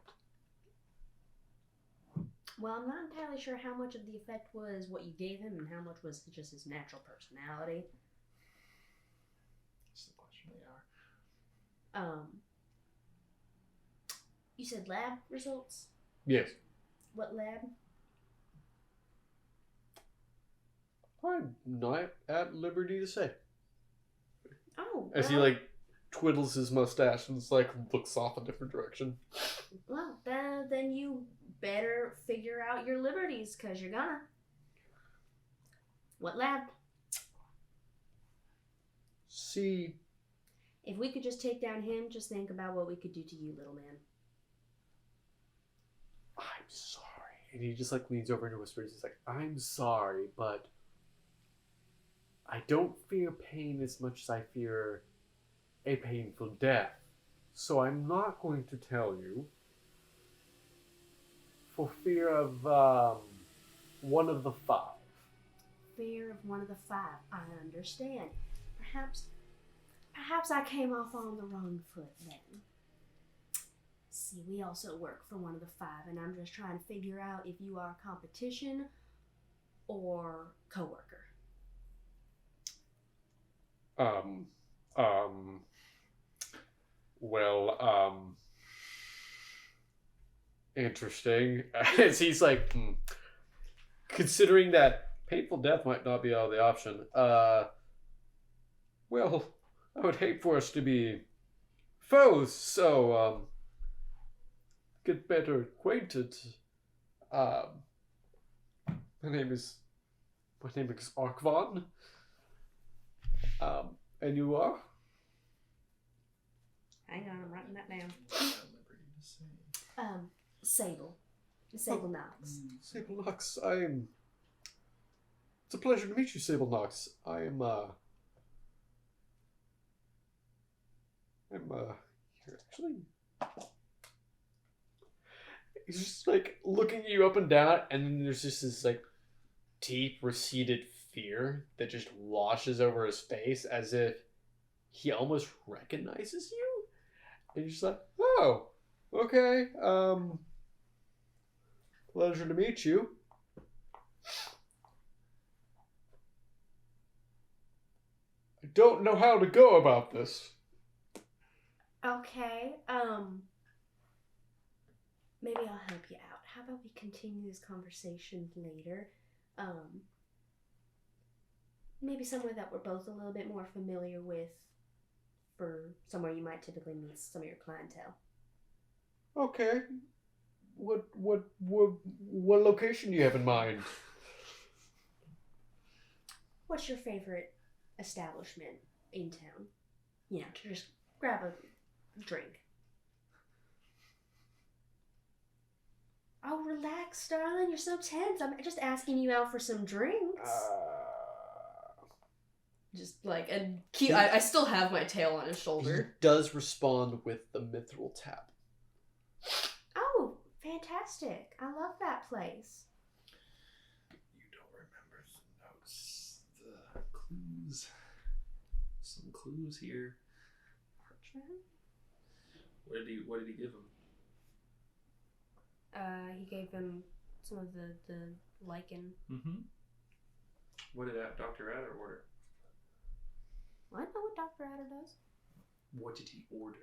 Well, I'm not entirely sure how much of the effect was what you gave him and how much was just his natural personality. That's the question they are. You said lab results? Yes. What lab? I'm not at liberty to say. Oh, As he like twiddles his mustache and just like looks off a different direction. Well, then you better figure out your liberties, because you're gonna. What lab? See, If we could just take down him, just think about what we could do to you, little man. I'm sorry. And he just like leans over and whispers, he's like, I'm sorry, but I don't fear pain as much as I fear a painful death. So I'm not going to tell you for fear of one of the five. Fear of one of the five. I understand. Perhaps I came off on the wrong foot then. See, we also work for one of the five, and I'm just trying to figure out if you are competition or coworker. Interesting. As he's like, considering that painful death might not be out of the option. Well, I would hate for us to be foes, so, get better acquainted. My name is Arkvon. And you are? Hang on, I'm writing that down. Sable. Sable Knox. Sable Knox, it's a pleasure to meet you, Sable Knox. I'm here actually. He's just like looking at you up and down, and then there's just this like deep receded fear that just washes over his face as if he almost recognizes you. And you're just like, oh, okay, pleasure to meet you. I don't know how to go about this. Okay, maybe I'll help you out. How about we continue this conversation later? Maybe somewhere that we're both a little bit more familiar with, for somewhere you might typically meet some of your clientele. Okay. What location do you have in mind? What's your favorite establishment in town? You know, to just grab a drink. Oh, relax, darling. You're so tense. I'm just asking you out for some drinks. Just like, and I still have my tail on his He shoulder. does respond with the mithril tap. Oh, fantastic. I love that place. You don't remember the notes, the clues. Some clues here. Parchment? What did he give him? He gave him some of the lichen. Mm-hmm. What did Dr. Adder order? I know what Dr. Adder does. What did he order?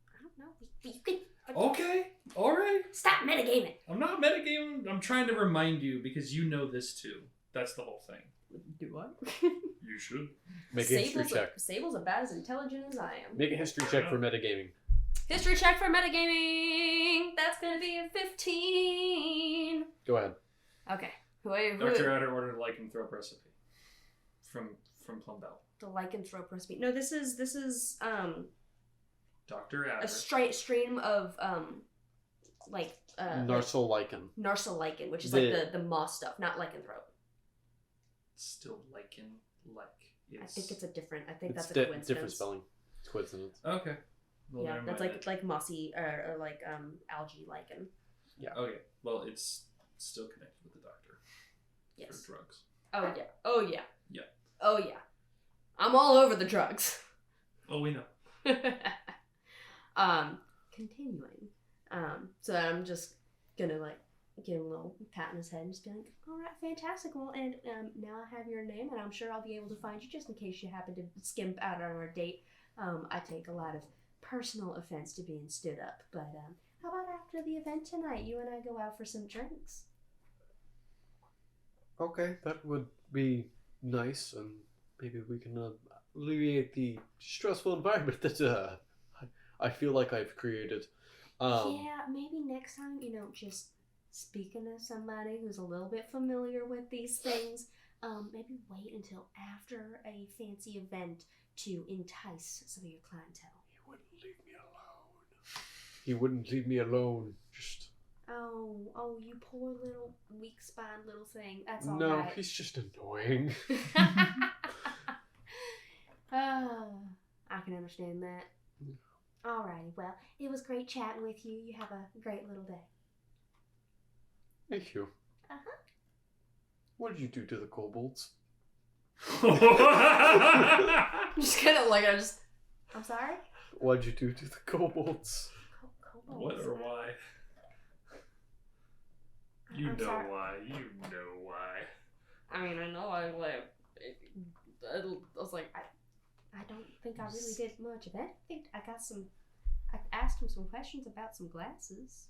I don't know. You can... Okay, alright. Stop metagaming! I'm not metagaming. I'm trying to remind you because you know this too. That's the whole thing. Do I? You should. Make a history check. Sable's about as intelligent as I am. Make a history check for metagaming. History check for metagaming! That's gonna be a 15! Go ahead. Okay. Wait. Dr. Adder ordered a lycanthrope recipe from Plumbell. The lycanthrope recipe. No, this is Dr. Adder. a stream of Narsal lichen. Narsal lichen, which is The- like the moss stuff, not lycanthrope. Still lichen like. I think it's a different. I think It's that's a coincidence. different spelling. It's coincidence. Okay. Well, Yeah, never that's mind like mossy or like algae lichen. then. Okay. Well, it's still connected with the doctor Yes. for drugs. Oh yeah. Oh yeah. Yeah. Oh yeah. I'm all over the drugs. Oh, we know. Continuing. So I'm just gonna like give him a little pat on his head and just be like, all right, fantastic. Well, and now I have your name, and I'm sure I'll be able to find you just in case you happen to skimp out on our date. I take a lot of personal offense to being stood up, but how about after the event tonight, you and I go out for some drinks? Okay, that would be nice, and maybe we can alleviate the stressful environment that I feel like I've created. Yeah, maybe next time, just speaking of somebody who's a little bit familiar with these things, maybe wait until after a fancy event to entice some of your clientele. You wouldn't leave me alone. He wouldn't leave me alone. Just Oh, you poor little weak-spined little thing. That's all no, right. he's just annoying. I can understand that. Alrighty, well, it was great chatting with you. You have a great little day. Thank you. Uh-huh. What did you do to the kobolds? I'm just kind of like, I'm sorry? What did you do to the kobolds? Kobolds. What or why? You I'm know sorry. why. You know why. I mean, I know I was like, I don't think I really did much of anything. I asked him some questions about some glasses.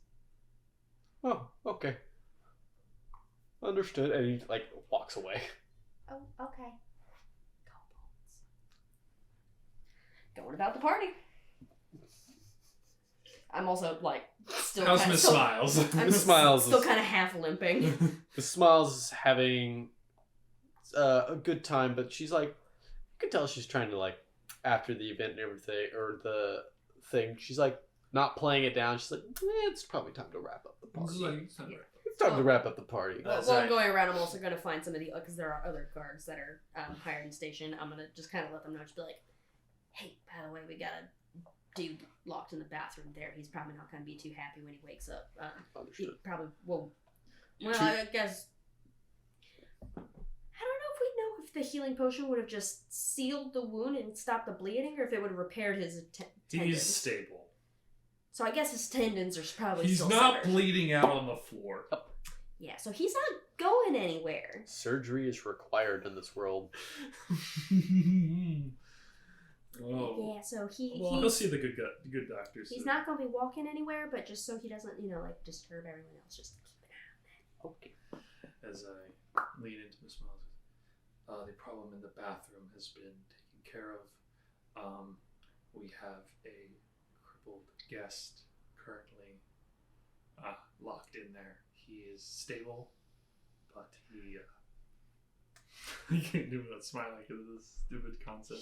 Oh, okay. Understood. And he, like, walks away. Oh, okay. Kobolds. Going about the party. I'm also, like, still How's kinda, Miss still, Smiles? I'm Miss Smiles still is- kind of half limping. The Smiles is having a good time, but she's like, you can tell she's trying to, like, after the event and everything, or the thing, she's like, not playing it down. She's like, it's probably time to wrap up the party. It's time to wrap up the party. Well, That's while I'm right. going around, I'm also going to find some of the, because there are other guards that are hired in station. I'm going to just kind of let them know, just be like, hey, by the way, we got a dude locked in the bathroom there. He's probably not going to be too happy when he wakes up. He Understood. probably will. Well, I guess. I don't know if we know if the healing potion would have just sealed the wound and stopped the bleeding, or if it would have repaired his tendons. He's stable. So I guess his tendons are probably He's still not severed. bleeding out on the floor. Yeah, so he's not going anywhere. Surgery is required in this world. Oh. Yeah, so Well, he'll see the good doctors. he's not going to be walking anywhere, but just so he doesn't, like, disturb everyone else, just keep an eye on that. Okay. As I lean into Miss Miles, the problem in the bathroom has been taken care of. We have a crippled guest currently locked in there. He is stable, but he I can't do it without smiling because of this stupid concept.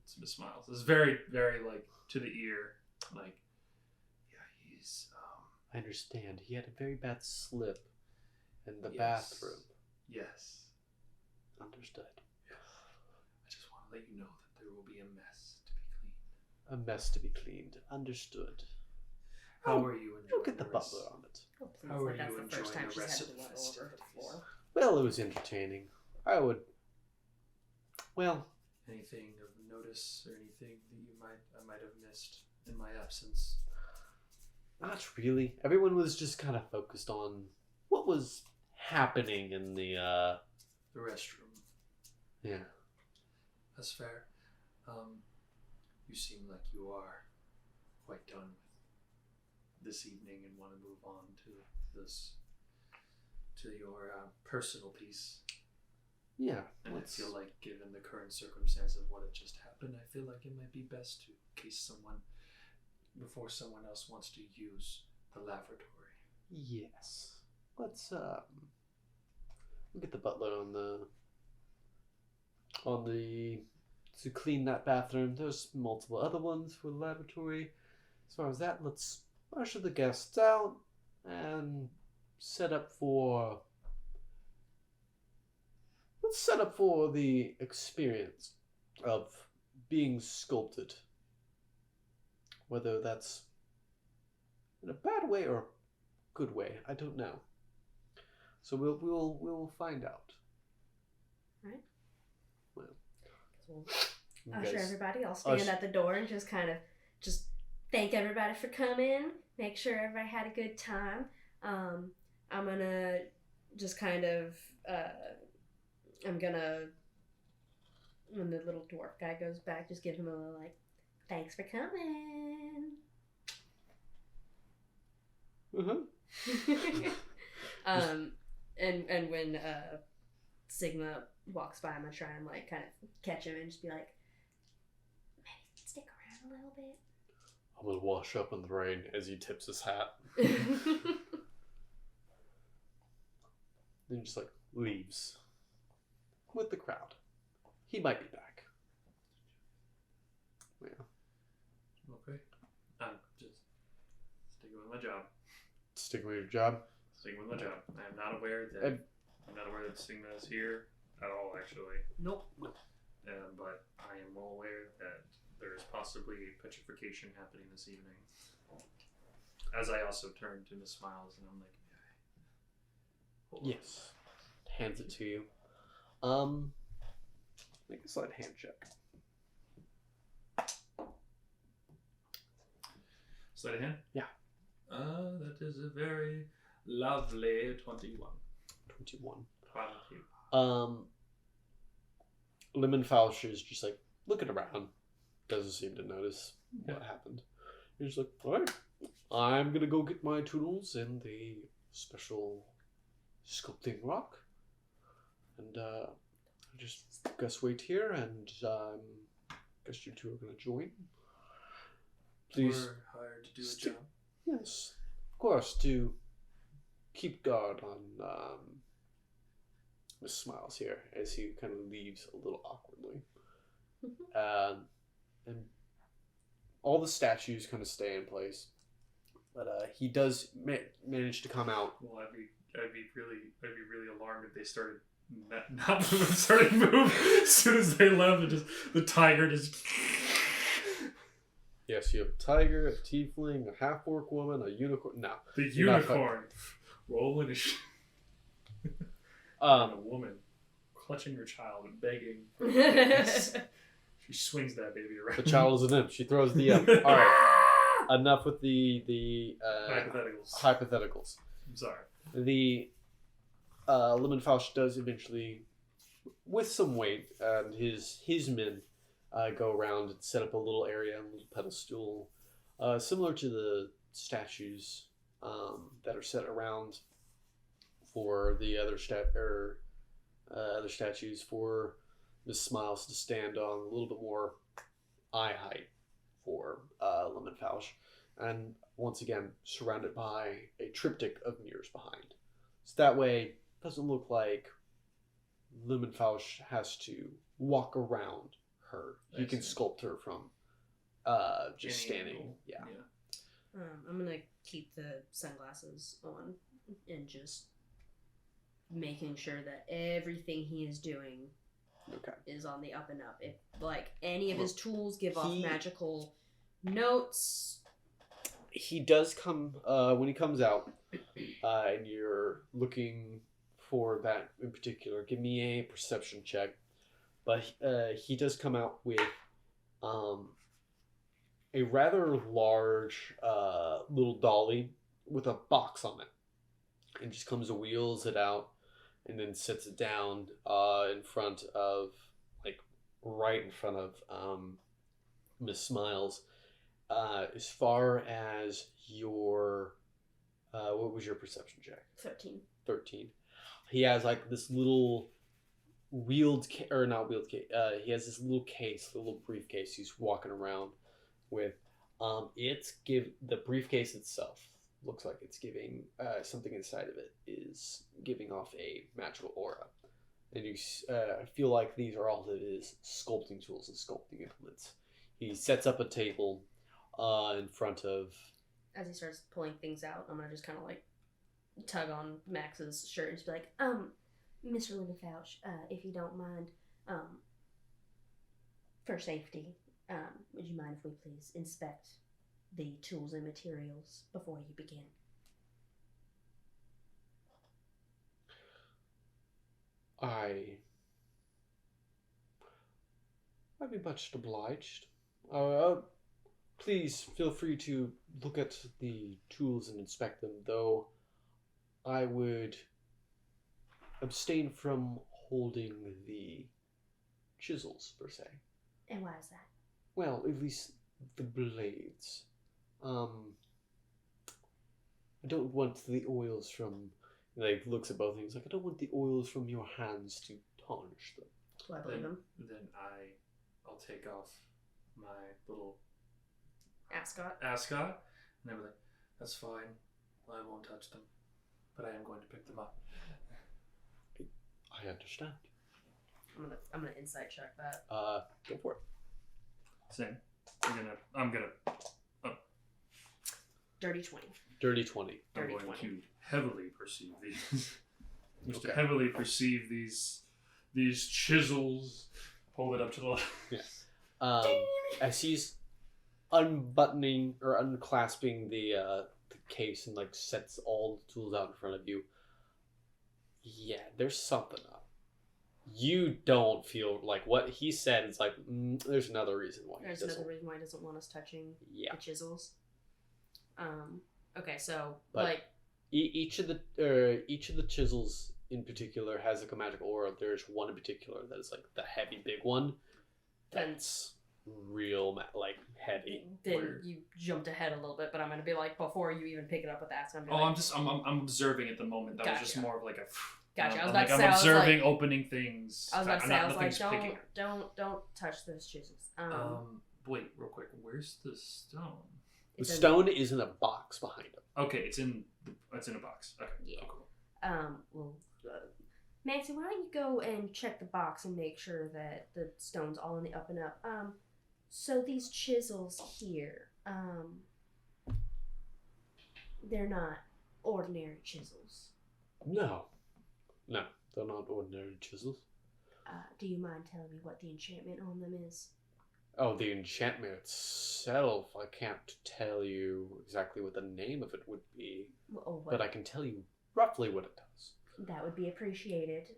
It's Miss Miles. It's very, very, like, to the ear. Like, yeah, he's I understand. He had a very bad slip in the Yes. bathroom. Yes. Understood. I just want to let you know that there will be a mess to be cleaned. A mess to be cleaned. Understood. How are you enjoying We'll get the rest? butler on it. Oh, please, How are like, that's you the first enjoying time the she's rest had of to the level over the festivities? floor. Well, it was entertaining. Well, Anything of notice or anything that I might have missed in my absence? not really. Everyone was just kind of focused on what was happening in the, The restroom. yeah. That's fair. You seem like you are quite done with this evening and want to move on to your personal piece. Yeah. And let's- I feel like, given the current circumstance of what had just happened, I feel like it might be best to, in case before someone else wants to use the lavatory. Yes. Let's we'll get the butler on the to clean that bathroom. There's multiple other ones for the lavatory. As far as that, let's usher the guests out and set up for the experience of being sculpted. Whether that's in a bad way or good way, I don't know. So we'll find out. Right. Well, We'll you usher guys- everybody. I'll stand Usher- at the door and just kind of just thank everybody for coming. Make sure everybody had a good time. I'm gonna just kind of I'm gonna, when the little dwarf guy goes back, just give him a little like, thanks for coming. And when Sigma walks by, I'm gonna try and like kind of catch him and just be like, maybe stick around a little bit. I'm gonna wash up in the rain as he tips his hat. Then he just like leaves with the crowd. He might be back. Yeah. Okay. with my job. Sticking with your job. Sticking with my job. I am not aware that the stigma is here at all. Actually, Nope. but I am well aware that there is possibly petrification happening this evening. As I also turn to Miss Smiles and I'm like, hold on. Yes. Hands it to you. Make a slight hand check. Sleight of hand? Yeah. That is a very lovely 21. 21. Thank you. Lemon Fausch is just like looking around. Doesn't seem to notice what happened. He's like, alright, I'm gonna go get my tools and the special sculpting rock. And just guess wait here and guess you two are gonna join. Please. We're hired to do a job. Yes, of course, to keep guard on Miss Smiles here as he kind of leaves a little awkwardly. And all the statues kind of stay in place, but he does manage to come out. Well, I'd be really alarmed if they started not moving, started moving as soon as they left. And just the tiger just. Yes, you have a tiger, a tiefling, a half-orc woman, a unicorn. No, The you're not unicorn rolling a fighting. a woman clutching her child and begging. She swings that baby around. The child is an imp. She throws the imp. All right, enough with the hypotheticals. I'm sorry. The Lemon Fausch does eventually, with some weight, and his men go around and set up a little area, a little pedestal, similar to the statues that are set around for the other statues for Miss Smiles to stand on, a little bit more eye height for Lemon Fausch, and once again surrounded by a triptych of mirrors behind. So that way, it doesn't look like Lemon Fausch has to walk around her. You can sculpt her from just Any standing. angle. Yeah. I'm gonna keep the sunglasses on and just making sure that everything he is doing Okay. is on the up and up. If like any of his tools give off He- magical notes, He does come when he comes out, and you're looking for that in particular. Give me a perception check. But he does come out with a rather large little dolly with a box on it, and just comes and wheels it out, and then sets it down in front of, like, right in front of Miss Smiles. As far as your what was your perception check? 13. 13. He has like this little wheeled or not wheeled case. He has this little case, a little briefcase he's walking around with. The briefcase itself looks like it's giving something inside of it is giving off a magical aura, and you feel like these are all of his sculpting tools and sculpting implements. He sets up a table in front of. As he starts pulling things out, I'm gonna just kind of like tug on Max's shirt and just be like, Mr. Lindenfausch, if you don't mind, for safety, would you mind if we please inspect the tools and materials before you begin? I'd be much obliged. Please feel free to look at the tools and inspect them, though I would abstain from holding the chisels, per se. And why is that? Well, at least the blades. I don't want the oils from... Like, looks at both things like, I don't want the oils from your hands to tarnish them. well, I believe him. Then I'll take off my little Ascot. and I'll be like, that's fine. I won't touch them, but I am going to pick them up. I understand. I'm gonna insight check that. Go for it. Same. I'm gonna. Dirty 20. Dirty 20. I'm Dirty going 20. to heavily perceive these. Just to Okay. heavily perceive these chisels. Hold it up to the left. As he's unbuttoning or unclasping the case and like sets all the tools out in front of you. Yeah, there's something up. You don't feel like what he said is like. There's another reason why. There's another reason why he doesn't want us touching Yeah. the chisels. Okay, so But- like Each of the chisels in particular has like a magic aura. There's one in particular that is like the heavy big one. That's real like heavy. then Word. you jumped ahead a little bit, but I'm gonna be like before you even pick it up with that. So I'm Oh, like, I'm observing at the moment. That was just Gotcha. more of like a. Gotcha. I was I'm about to I'm say, I was observing like- opening things. I was about to say, I was like, nothing's picking. don't touch those chisels. Wait, real quick. Where's the stone? The It's in- stone is in a box behind him. Okay, it's in a box. Okay. Yeah. Oh, cool. Well, Maxie, why don't you go and check the box and make sure that the stone's all in the up and up. So these chisels here, they're not ordinary chisels. No, they're not ordinary chisels. Do you mind telling me what the enchantment on them is? Oh, the enchantment itself, I can't tell you exactly what the name of it would be, What? but I can tell you roughly what it does. That would be appreciated,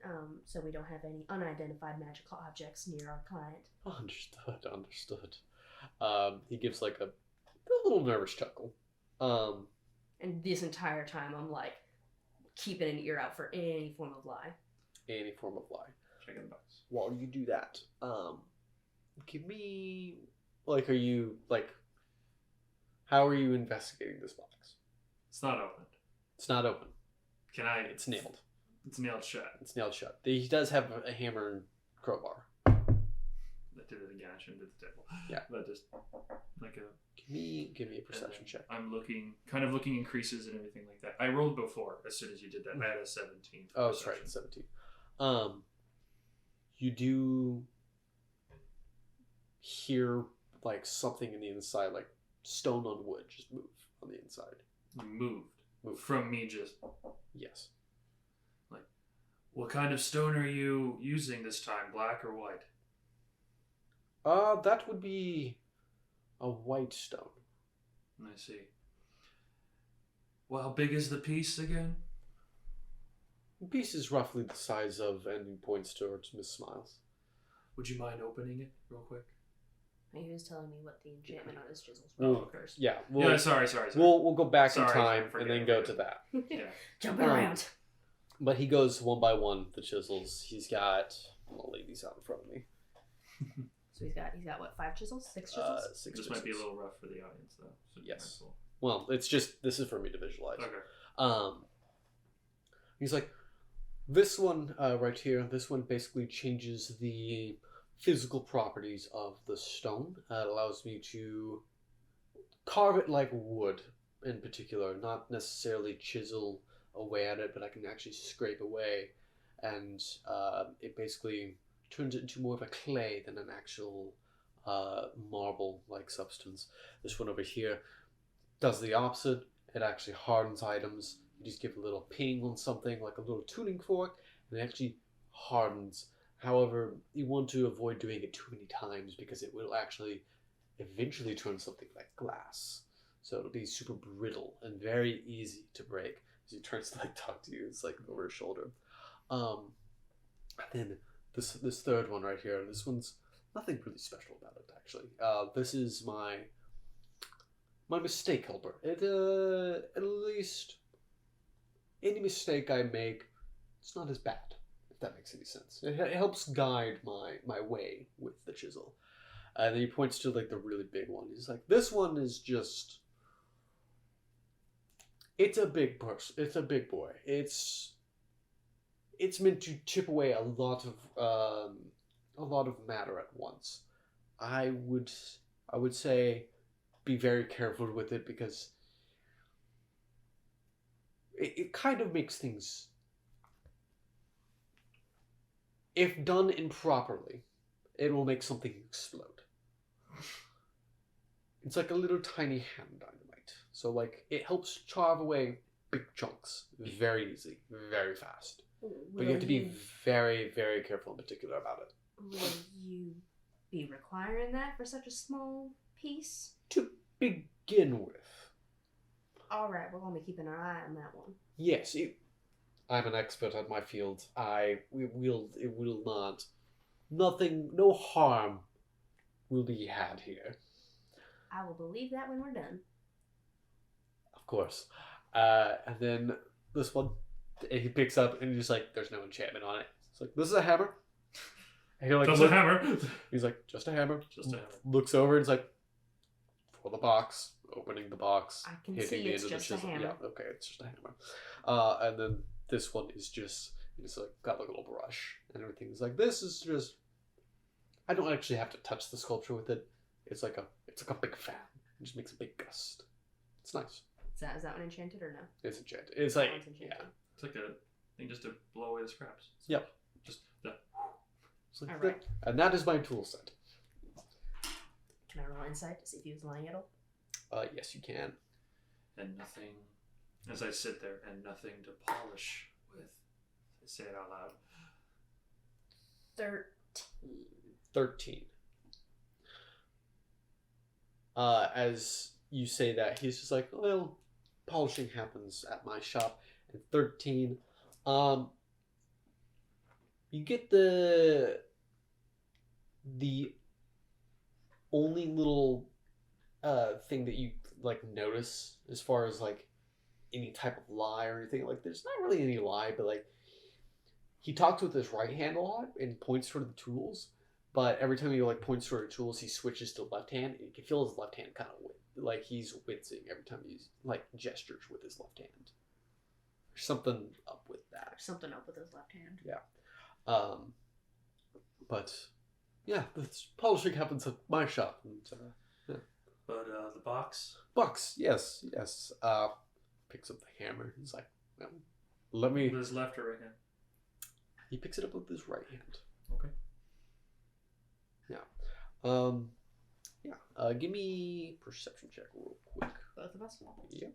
so we don't have any unidentified magical objects near our client. Understood. He gives like a little nervous chuckle. And this entire time, I'm like keeping an ear out for any form of lie. Any form of lie. Checking the box. While you do that, give me like, are you like, how are you investigating this box? It's not opened. It's not open. Can I? It's nailed. It's nailed shut. It's nailed shut. He does have a hammer and crowbar. I did it again. I shouldn't do the table. Yeah. But just like a. Give me a perception check. I'm kind of looking in creases and everything like that. I rolled before as soon as you did that. I had a 17. for Oh, that's right, perception. 17. You do hear like something in the inside, like stone on wood, just move on the inside. Moved Move. from me just. Yes. What kind of stone are you using this time? Black or white? That would be a white stone. I see. Well, how big is the piece again? The piece is roughly the size of, and he points towards Miss Smiles. Would you mind opening it real quick? He was telling me what the enchantment on his chisels Oh, were okay. first. Yeah, Yeah, sorry. we'll go back Sorry, in time forget and then it. go to that. Yeah. Jumping around. But he goes one by one, the chisels. He's got, I'll lay these out in front of me. So he's got what, 5 chisels? 6 chisels? 6 This chisels. might be a little rough for the audience, though. So Yes. mindful. Well, it's just, this is for me to visualize. Okay. He's like, this one right here, this one basically changes the physical properties of the stone. It allows me to carve it like wood in particular, not necessarily chisel away at it, but I can actually scrape away, and it basically turns it into more of a clay than an actual marble-like substance. This one over here does the opposite. It actually hardens items. You just give a little ping on something, like a little tuning fork, and it actually hardens. However, you want to avoid doing it too many times because it will actually eventually turn something like glass. So it'll be super brittle and very easy to break. As he turns to like talk to you, it's like over his shoulder. And then this third one right here. This one's nothing really special about it actually. This is my mistake helper. It at least any mistake I make, it's not as bad, if that makes any sense. It helps guide my way with the chisel. And then he points to like the really big one. He's like, this one is just, it's a big person. It's a big boy. It's meant to chip away a lot of matter at once. I would say be very careful with it because it kind of makes things, if done improperly, it will make something explode. It's like a little tiny hand dynamite. So like it helps carve away big chunks very easy, very fast. But you have to be very, very careful and particular about it. Will you be requiring that for such a small piece? To begin with, All right, we're gonna be keeping our eye on that one. yes, I'm an expert at my field. It will not, nothing, no harm will be had here. I will believe that when we're done. Of course. And then this one, and he picks up and he's just like, there's no enchantment on it. It's like, this is a hammer. And he like, Just a hammer. He's like, just a hammer. Just a hammer. Looks over and is like, for the box, opening the box, I can hitting see the it's end of the just a chisel. hammer. Yeah, okay, it's just a hammer. And then this one is just, it's like got a little brush and everything. It's like, this is just, I don't actually have to touch the sculpture with it. It's like a big fan. It just makes a big gust. It's nice. Is that one enchanted or no? It's enchanted. It's like, That one's enchanted. yeah. It's like a thing just to blow away the scraps. Yep. Just that. It's like All that. right. And that is my tool set. Can I roll insight to see if he was lying at all? Yes, you can. And nothing, as I sit there, and nothing to polish with. I say it out loud. 13. 13. As you say that, he's just like, well, polishing happens at my shop. And 13, you get the only little thing that you like notice as far as like any type of lie or anything. Like, there's not really any lie, but like he talks with his right hand a lot and points toward the tools. But every time he like points toward the tools, he switches to left hand. You can feel his left hand kind of like he's wincing every time he like gestures with his left hand. There's something up with that. There's something up with his left hand. Yeah. But yeah, the polishing happens at my shop. And, yeah. But the box. Bucks, yes. Picks up the hammer. He's like, well, let me. With his left or right hand? He picks it up with his right hand. Okay. Give me perception check real quick. Both of us? Yeah.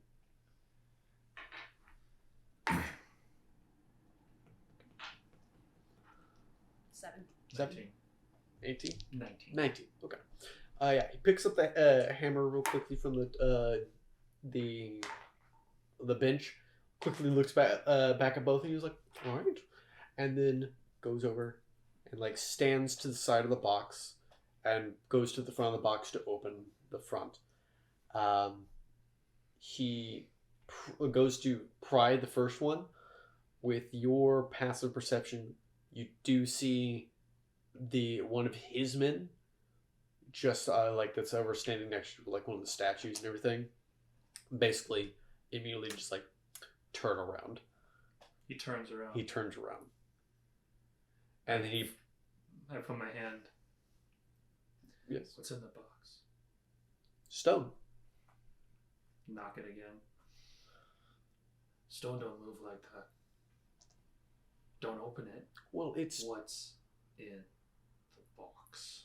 Seven. 19. 18? 19. 19. Okay. Yeah, he picks up the hammer real quickly from the bench. Quickly looks back at both, and he's like, "All right," and then goes over and like stands to the side of the box and goes to the front of the box to open the front. He goes to pry the first one. With your passive perception, you do see one of his men just like that's over standing next to like one of the statues and everything. Basically, immediately just like turn around. He turns around. He turns around, and then I put my hand. Yes. What's in the box? Stone. Knock it again. Stone don't move like that. Don't open it. Well, it's What's in the box?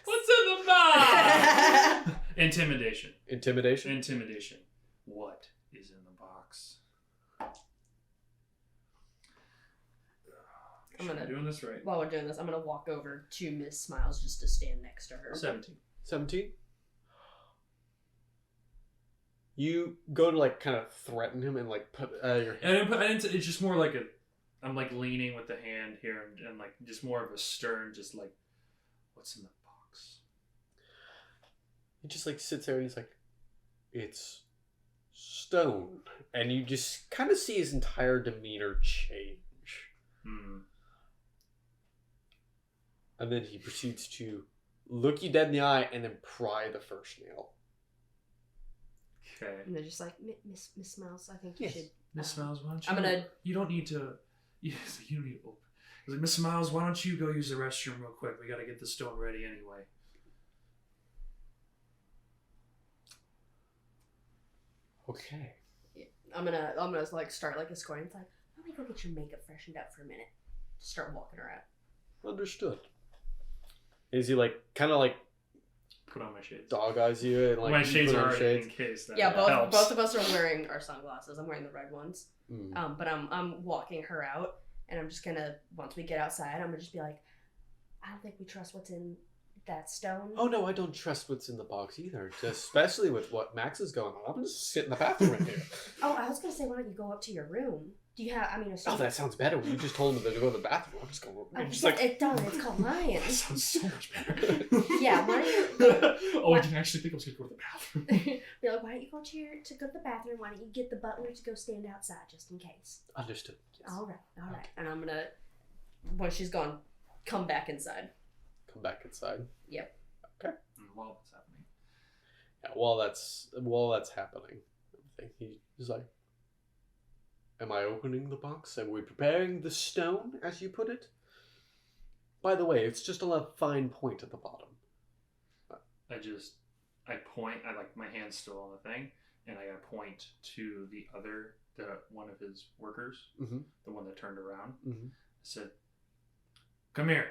What's What's in the box? in the box? Intimidation. intimidation. Intimidation. What is in the box? I'm gonna- doing this right. While we're doing this, I'm gonna walk over to Miss Smiles just to stand next to her. 17. 17. You go to like kind of threaten him and like put your And it's just more like I'm like leaning with the hand here and like just more of a stern, just like, what's in the box? He just like sits there and he's like, it's stone. And you just kind of see his entire demeanor change. And then he proceeds to look you dead in the eye and then pry the first nail. Okay. And they're just like, Miss Smiles, I think you Yes. should. Miss Smiles, why don't you? I'm gonna. You don't need to. Yes, you don't need to open. He's like, Miss Smiles, why don't you go use the restroom real quick? We got to get the stone ready anyway. Okay. I'm gonna like start like escorting. It's like, let me go get your makeup freshened up for a minute. Just start walking her out. Understood. Is he like kind of like put on my shades. dog eyes you and like my you shades put are on already in case that Yeah, helps. both of us are wearing our sunglasses. I'm wearing the red ones. Mm. But I'm walking her out, and I'm just gonna, once we get outside, I'm gonna just be like, I don't think we trust what's in that stone. Oh no, I don't trust what's in the box either. Especially with what Max is going on. I'm just sit in the bathroom right here. Oh, I was gonna say, why don't you go up to your room? Do you have? I mean, Oh, that sounds better. You just told me to go to the bathroom. I'm just going. Oh, Just yeah, like it does. It's called That Lions. sounds so much better. Yeah, why don't you? Oh, I didn't actually think I was gonna go to the bathroom. Be like, why don't you go to go to the bathroom? Why don't you get the butler to go stand outside just in case? understood. Yes. All right. And I'm gonna, once she's gone, come back inside. Come back inside. Yep. While that's happening, Yeah, while that's happening, I think he's like, "Am I opening the box? Are we preparing the stone, as you put it? By the way, it's just a fine point at the bottom." I point. I like my hand's still on the thing, and I point to the one of his workers, Mm-hmm. the one that turned around. Mm-hmm. I said, "Come here."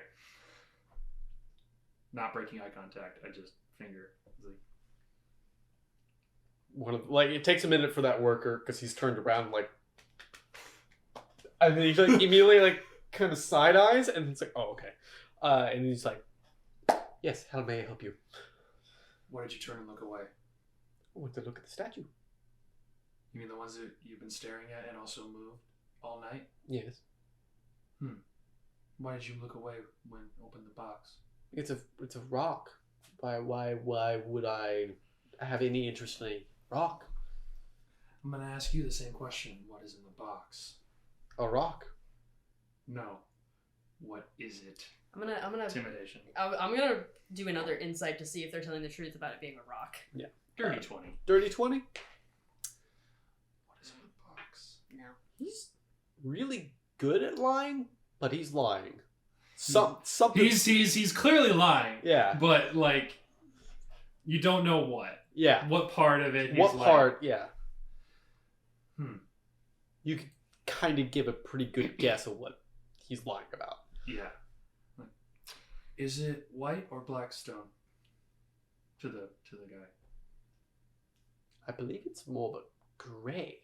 Not breaking eye contact. I just finger. Like, It takes a minute for that worker because he's turned around and then he like immediately like kind of side eyes and it's like, oh okay, and he's like, yes, how may I help you? why did you turn and look away? I want to look at the statue. You mean the ones that you've been staring at and also moved all night? Yes, Why did you look away when opened the box? it's a rock. Why would I have any interest in a rock? I'm gonna ask you the same question. What is in the box? A rock. No. What is it? I'm gonna Intimidation. I'm gonna do another insight to see if they're telling the truth about it being a rock. Yeah. Dirty 20. Dirty 20. What is in the box? No. He's really good at lying, but he's lying. Something. He's clearly lying. Yeah. But like, you don't know what. Yeah. What part of it? What he's part? Yeah. Hmm. You could kind of give a pretty good guess of what he's lying about. Yeah. Is it white or black stone? To the guy. I believe it's more of a gray.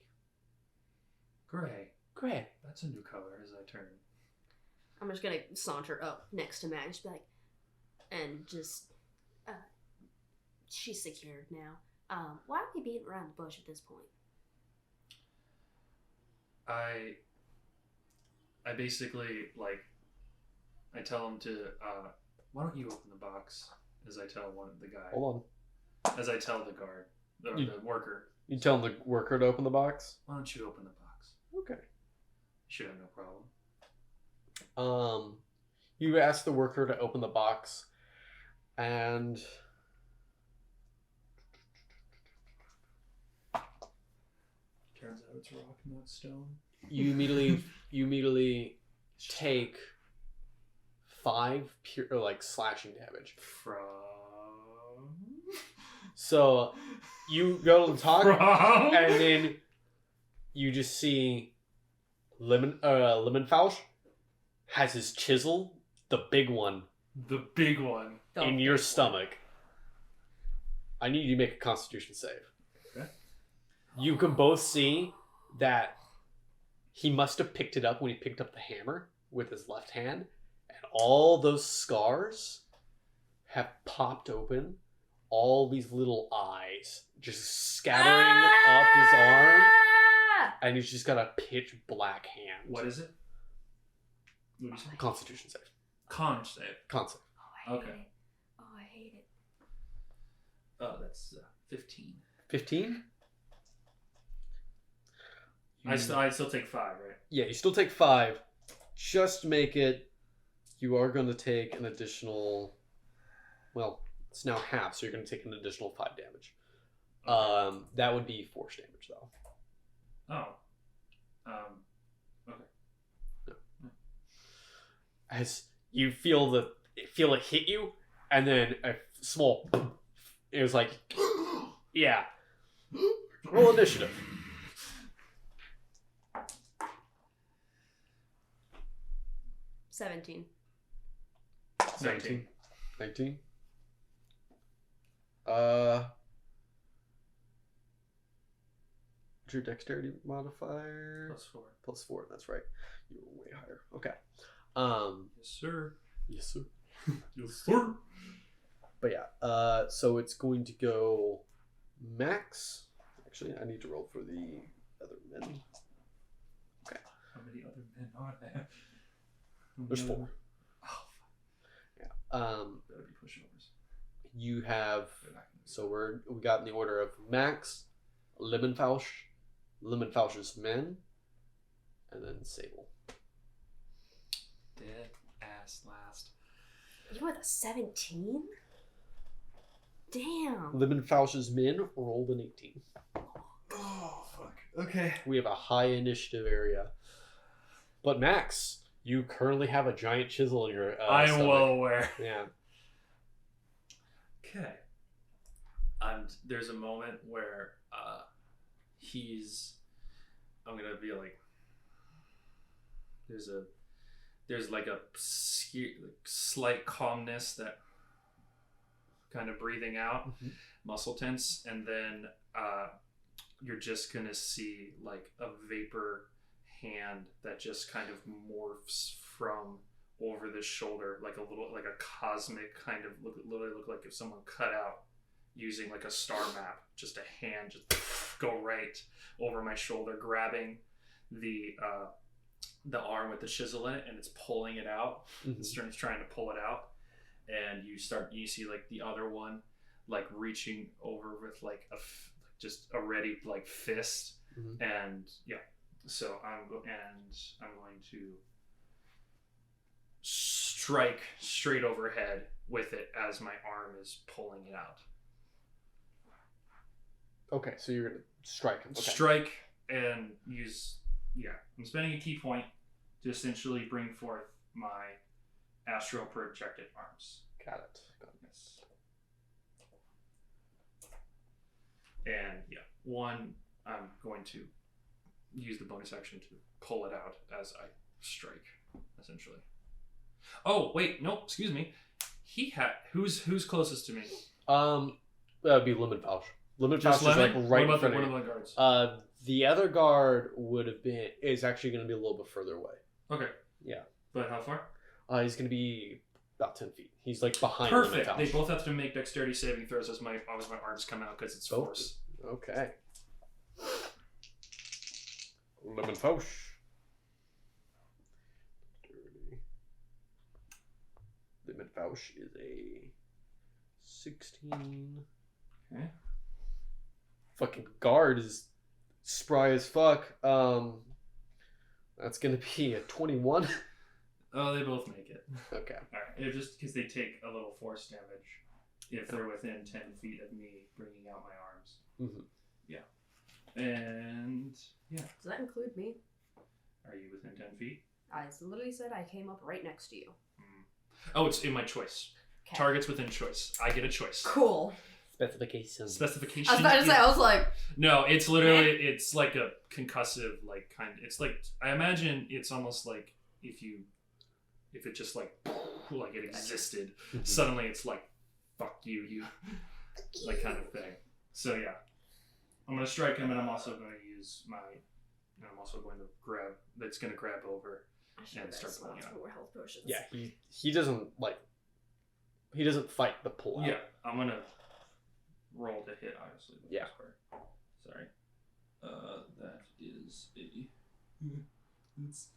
Gray. Gray. That's a new color as I turn. I'm just gonna saunter up next to Matt and just be like, and just, she's secured now. Why are we beating around the bush at this point? I basically like I tell him to why don't you open the box as I tell the guy. Hold As I tell the guard or You- the worker. on. You tell the worker to open the box? Why don't you open the box? Okay. You should have no problem. You ask the worker to open the box, and Turns out it's rock, not stone. you immediately take 5 pure slashing damage. From So you go to the top, From and then you just see Lemonfausch has his chisel, the big one, the big one. in your stomach. I need you to make a Constitution save. Okay. You can both see that he must have picked it up when he picked up the hammer with his left hand, and all those scars have popped open. All these little eyes just scattering up his arm, and he's just got a pitch black hand. What is it? What did you say? Constitution save. Con save. Con save. Oh, I hate Okay. it. Oh, I hate it. Oh, that's 15. 15? I still take 5, right? Yeah, you still take 5. Just to make it, you are going to take an additional. Well, it's now half, so you're going to take an additional 5 damage. Okay. That would be force damage, though. Oh. Okay. As you feel it hit you, and then a small. It was like, yeah. Roll initiative. 17. 19. 19. What's your dexterity modifier? +4. +4. That's right. You were way higher. Okay. Yes, sir. Yes, sir. Yes, sir. But yeah. So it's going to go max. Actually, I need to roll for the other men. How many other men are there? There's 4. Oh, Yeah. better be pushovers. You have. They're not gonna be- So we got in the order of Max, Lemonfauch's men, and then Sable. Dead ass last. You with a 17? Damn. Lemonfauch's men rolled an 18. Oh fuck. Okay. We have a high initiative area. But Max, you currently have a giant chisel in your I am stomach. well aware. Yeah. Okay. There's a moment where I'm gonna be like, there's like a slight calmness that kind of breathing out, muscle tense, and then you're just gonna see like a vapor hand that just kind of morphs from over the shoulder, like a cosmic kind of literally look like if someone cut out using like a star map, just a hand just go right over my shoulder, grabbing the arm with the chisel in it, and it's pulling it out. It's trying to pull it out, and you see like the other one like reaching over with like just a ready like fist, and yeah. So I'm going to strike straight overhead with it as my arm is pulling it out. Okay, so you're gonna strike him. Okay. Strike and use. Yeah, I'm spending a key point to essentially bring forth my astral projected arms. Got it. Yes. And yeah, one, I'm going to use the bonus action to pull it out as I strike, essentially. Oh wait, no, excuse me. Who's closest to me? That would be Lemonfauch. Lemonfauch is like Lemon? right What in about front one of of you. the guards? The other guard is actually going to be a little bit further away. Okay. Yeah. But how far? He's going to be about 10 feet. He's like behind. Perfect. Lemonfauch. They both have to make dexterity saving throws as my arms come out because it's Both? force. Okay. Lemonfauch. Lemonfauch is a 16. Okay. Fucking guard is spry as fuck. That's gonna be a 21. Oh, they both make it. Okay. All right. It's just because they take a little force damage if they're within 10 feet of me bringing out my arms. Mm-hmm. Yeah. And yeah. Does that include me? Are you within 10 feet? I literally said I came up right next to you. Oh, it's in my choice. Okay. Targets within choice. I get a choice. Cool. Specification. Specification. I was about to say, I was like, No, it's literally, it's like a concussive, like it's like, I imagine it's almost like if it just like it existed, suddenly it's like, fuck you, like kind of thing. So yeah, I'm going to strike him, and I'm also going to use I'm also going to grab over and start pulling it out. more health potions. Yeah, he doesn't fight the pull out. Yeah, I'm going to roll to hit, obviously. Yeah. Sorry. That is it's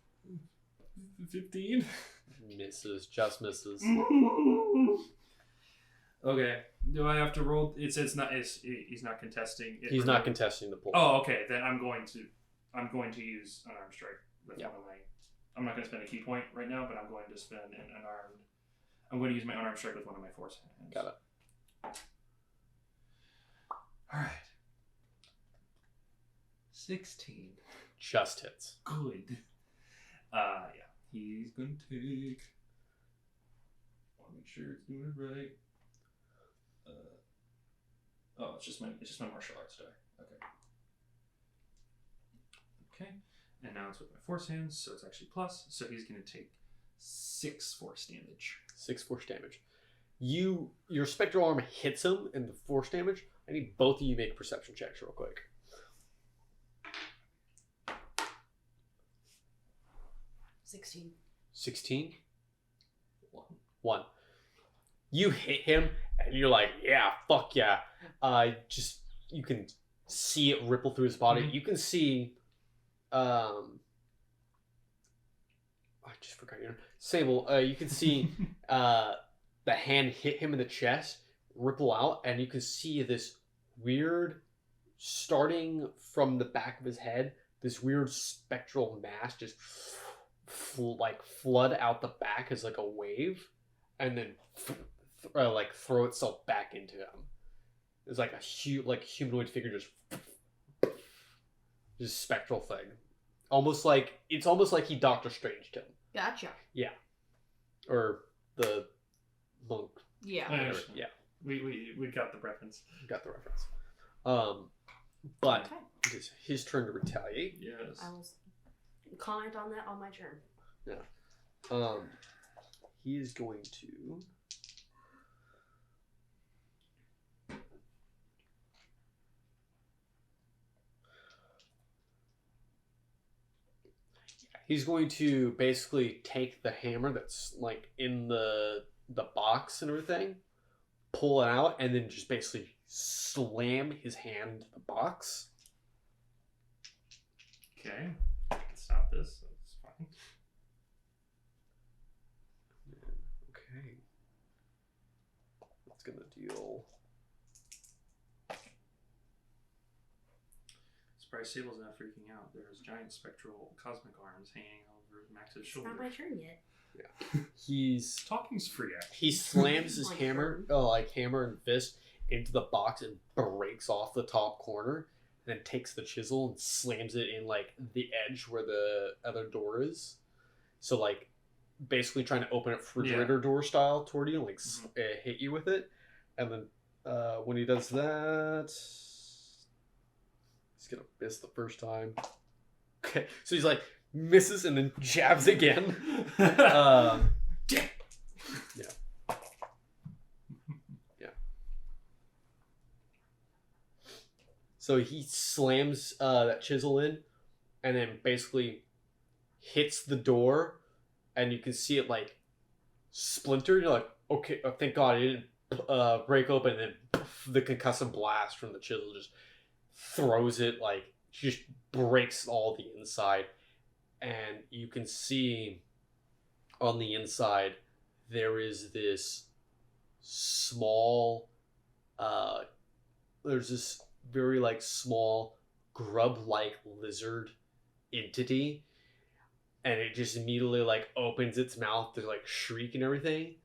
15. Misses, just misses. Okay. Do I have to roll? It says he's not contesting. He's not contesting the pull. Oh, okay. Then I'm going to use an arm strike with one of my. I'm not going to spend a key point right now, but I'm going to spend an unarmed. I'm going to use my unarmed strike with one of my force hands. Got it. All right. 16. Just hits. Good. Yeah. He's gonna take. I want to make sure it's doing it right. Oh, it's just my martial arts die. Okay. And now it's with my force hands, so it's actually plus. So he's gonna take 6 force damage. 6 force damage. Your spectral arm hits him in the force damage. I need both of you make perception checks real quick. 16. 16? One. 1. You hit him, and you're like, yeah, fuck yeah. You can see it ripple through his body. Mhm. You can see, I just forgot your name. Sable, you can see the hand hit him in the chest, ripple out, and you can see this weird, starting from the back of his head, this weird spectral mass just flood out the back as like a wave, and then throw itself back into him. It's like a humanoid figure, just spectral thing, almost like he Doctor Stranged him. Gotcha. Or the monk. Yeah. I understand. Yeah, We got the reference. got the reference. But Okay. it's his turn to retaliate. Yes. I will comment on that on my turn. He is going to. He's going to basically take the hammer that's like in the box and everything, pull it out, and then just basically slam his hand into the box. Okay. I can stop this. So it's fine. Okay. That's gonna deal. Surprise Sable's not freaking out. There's giant spectral cosmic arms hanging over Max's It's shoulder. not my turn yet. Talking's free, actually. He slams his Like hammer and fist into the box and breaks off the top corner, and then takes the chisel and slams it in like the edge where the other door is. So like basically trying to open it refrigerator door style toward you, like hit you with it. And then when he does that, he's gonna miss the first time. Okay, so he's like misses and then jabs again. So he slams that chisel in, and then basically hits the door, and you can see it like splinter. You're like, okay, thank God it didn't break open. And then the concussive blast from the chisel just throws it, like just breaks all the inside, and you can see on the inside there is this small there's this very like small grub-like lizard entity, and it just immediately like opens its mouth to like shriek and everything.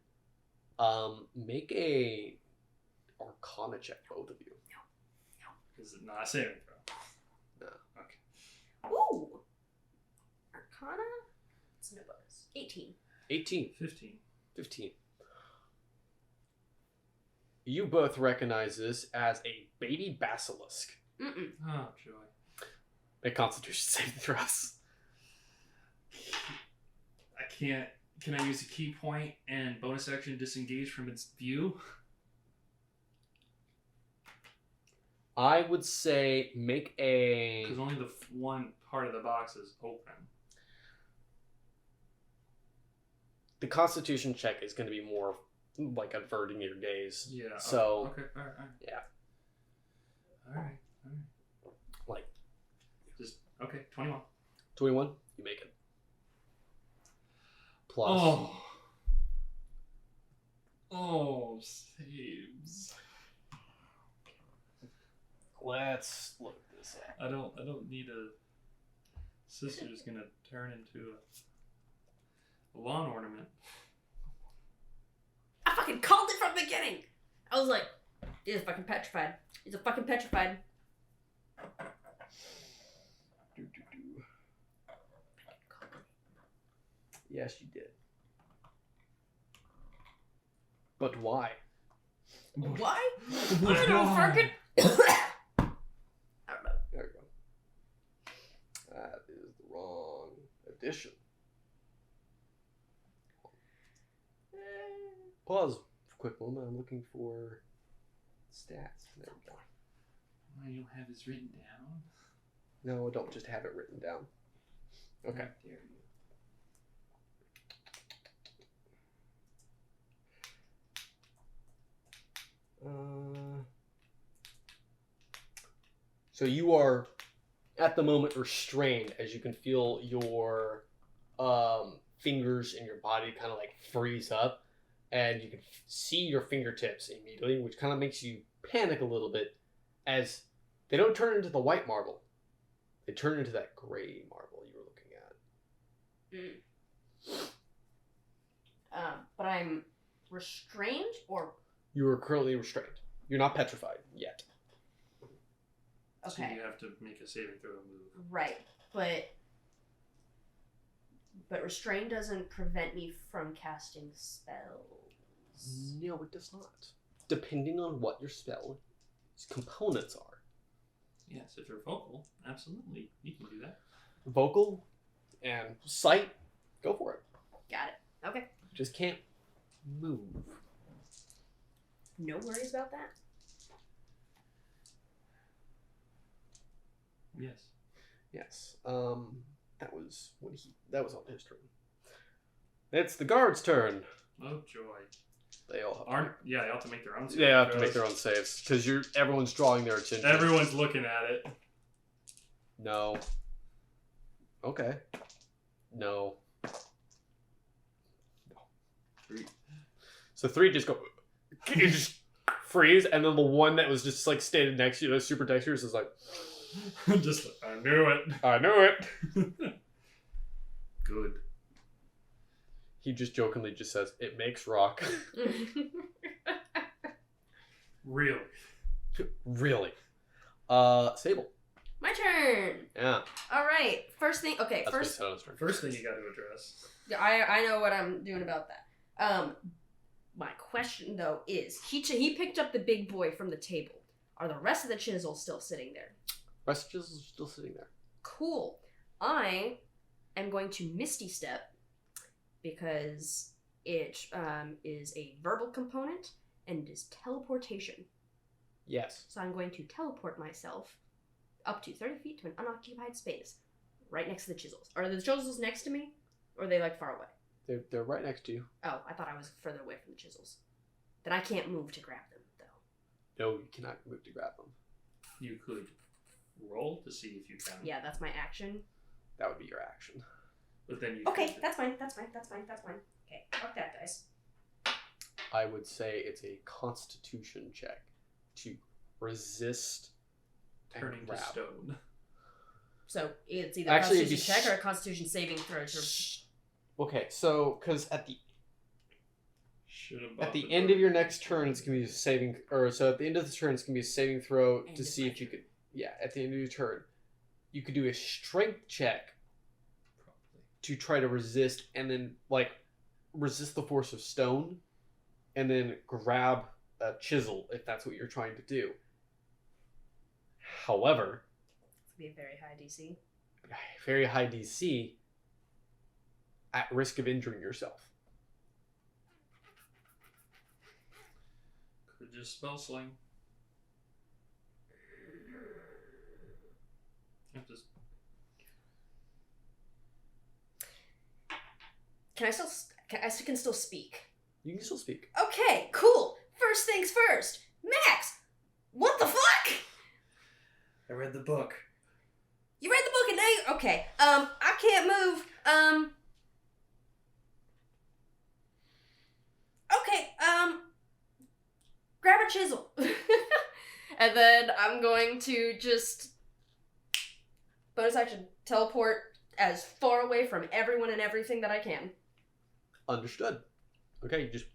Make a Arcana check, both of you. Is it not a saving throw? No. Okay. Ooh! Arcana? It's no bonus. 18. 18. 15. You both recognize this as a baby basilisk. Mm-mm. Oh, joy. Make Constitution saving throws. I can't. Can I use a key point and bonus action disengage from its view? I would say make a. Because only the one part of the box is open. The Constitution check is going to be more like averting your gaze. Yeah. So. Okay. All right. Yeah. All right. Like. Just okay. 21. 21, you make it. Plus. Oh, saves. Let's look this up. I don't need a sister's gonna turn into a lawn ornament. I fucking called it from the beginning! I was like, he's fucking petrified. He's a fucking petrified. Yes, you did. But why? Why? I don't know, fucking. I don't know. There we go. That is the wrong edition. Pause for a quick moment. I'm looking for stats. There we go. Why you don't have this written down? No, I don't just have it written down. Okay. How dare you? So you are at the moment restrained, as you can feel your fingers in your body kind of like freeze up, and you can see your fingertips immediately, which kind of makes you panic a little bit, as they don't turn into the white marble. They turn into that gray marble you were looking at. But I'm restrained, or You are currently restrained. You're not petrified yet. So okay, you have to make a saving throw to move. right? But restrain doesn't prevent me from casting spells. No, it does not. Depending on what your spell's components are. Yes, if you're vocal, absolutely, you can do that. Vocal and sight, go for it. Got it. Okay. Just can't move. No worries about that. Yes. Yes. That was on his turn. It's the guard's turn. Oh joy. They all They have to make their own. They have to make their own saves because everyone's drawing their attention. Everyone's looking at it. No. Okay. No. Three. So 3 just go. You just freeze, and then the one that was just like standing next to you, super dexterous, is like, Just I knew it. I knew it. Good. He just jokingly just says, "It makes rock." Really. Really. Sable. My turn. Yeah. All right. First thing. Okay. That's what he First. said on his turn. First thing you got to address. I know what I'm doing about that. My question though is he picked up the big boy from the table. Are the rest of the chisels still sitting there? Rest is still sitting there. Cool. I am going to Misty Step because it is a verbal component and it is teleportation. Yes. So I'm going to teleport myself up to 30 feet to an unoccupied space right next to the chisels. Are the chisels next to me? Or are they like far away? They're right next to you. Oh, I thought I was further away from the chisels. Then I can't move to grab them, though. No, you cannot move to grab them. You could roll to see if you can. Yeah, that's my action. That would be your action. But then you. Okay, could- that's fine. Okay, fuck that, dice. I would say it's a Constitution check to resist and turning to grab. stone. So it's either Actually, a it'd be Constitution check or a Constitution saving throw. Okay, so because at the Should've At bought the end book. of your next turn, it's gonna be a saving, or so at the end of the turn, it's gonna be a saving throw End to of see my if you could. Yeah, at the end of your turn, you could do a strength check Probably. to try to resist, and then like resist the force of stone, and then grab a chisel if that's what you're trying to do. However, It's be a very high DC. very high DC, at risk of injuring yourself. Could just spell sling. Have to. I can still speak. You can still speak. Okay, cool. First things first. Max, what the fuck? I read the book. You read the book and now you... Okay, I can't move. Okay, grab a chisel. And then I'm going to just... bonus action, teleport as far away from everyone and everything that I can. Understood. Okay, you just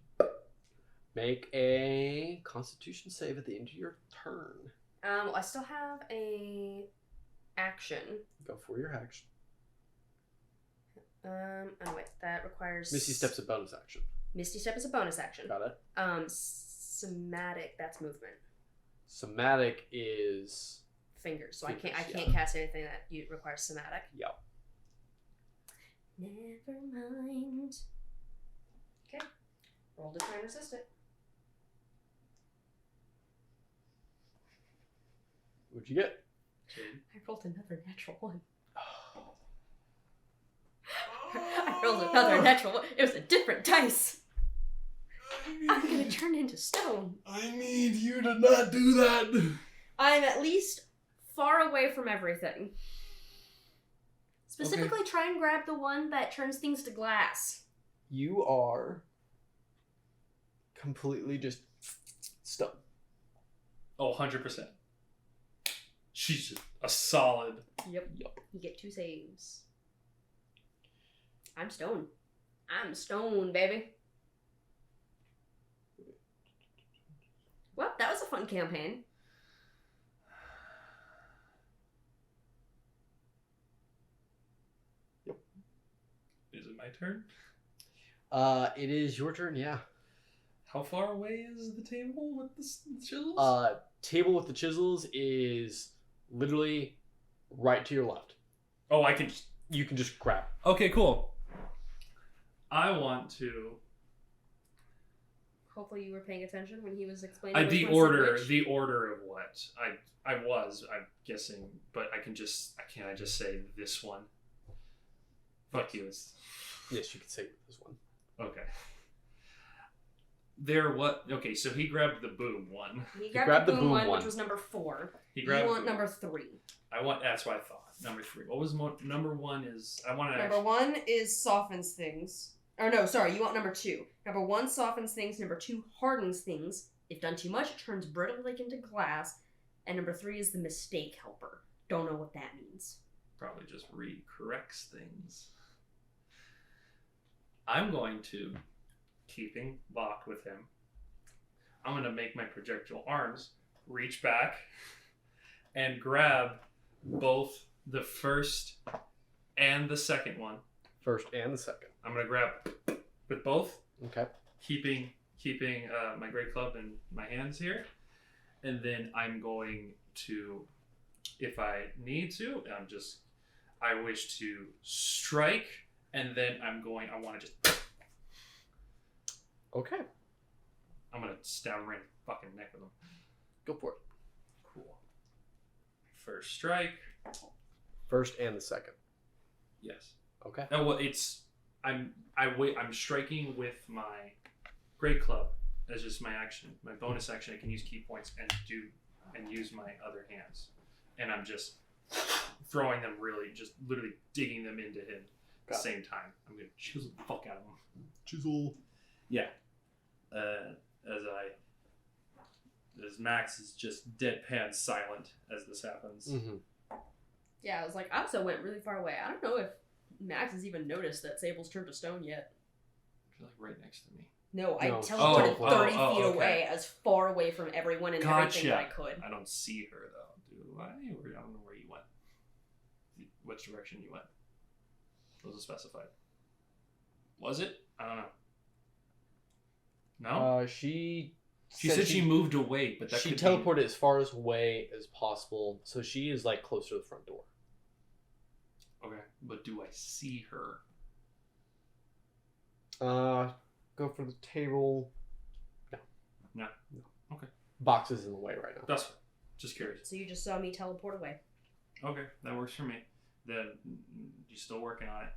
make a Constitution save at the end of your turn. I still have a action. Go for your action. Oh wait, that requires... Misty Step's a bonus action. Misty Step is a bonus action. Got it. Somatic, that's movement. Somatic is... Fingers, so I Fingers, can't cast anything that requires somatic. Yep. Never mind. Okay. Roll to try and resist it. What'd you get? I rolled another natural one. I rolled another natural one. It was a different dice. I'm gonna turn into stone. I need you to not do that. I'm at least far away from everything. Specifically, try and grab the one that turns things to glass. You are completely just stunned. Oh, 100%. She's just a solid. Yep. You get 2 saves. I'm stone. I'm stone, baby. Well, that was a fun campaign. Is it my turn? It is your turn, yeah. How far away is the table with the chisels? Table with the chisels is literally right to your left. Oh, I can. You can just grab. Okay, cool. I want to. Hopefully you were paying attention when he was explaining The which one's order, which. the order of what I'm guessing, but can't I just say this one? Fuck you. Yes, you can say this one. Okay. Okay, so he grabbed the boom one. He grabbed the boom one, which was number 4. He grabbed. You want number 3. That's what I thought. Number 3. What was number 1? Is I want to. Number 1 is softens things. Or no, sorry, you want number 2. Number 1 softens things. Number 2 hardens things. If done too much, it turns brittle like into glass. And number 3 is the mistake helper. Don't know what that means. Probably just corrects things. I'm going to, keeping locked with him, I'm going to make my projectile arms reach back and grab both the first and the second one. First and the second. I'm going to grab with both. Okay. Keeping my great club in my hands here. And then I'm going to, if I need to, I wish to strike. And then I want to just. Okay. I'm going to stab him right in the fucking neck with him. Go for it. Cool. First strike. First and the second. Yes. Okay. Oh, well, I'm striking with my great club as just my action. My bonus action, I can use key points and use my other hands. And I'm just throwing them just literally digging them into him. At the same time, I'm gonna chisel the fuck out of him. Chisel. Yeah. As Max is just deadpan silent as this happens. Mm-hmm. Yeah, I was like, I also went really far away. I don't know if Max has even noticed that Sable's turned to stone yet. You're like right next to me. No, I No. teleported Oh, 30 feet okay. away, as far away from everyone and everything that I could. I don't see her though, do I? Or I don't know where you went. Which direction you went. Was it specified? Was it? I don't know. No? She said she moved away, but that she could teleported as far away as possible, so she is like closer to the front door. Okay, but do I see her? Go for the table. No. Okay. Box is in the way right now. That's fine. Just curious. So you just saw me teleport away. Okay, that works for me. Then you're still working on it.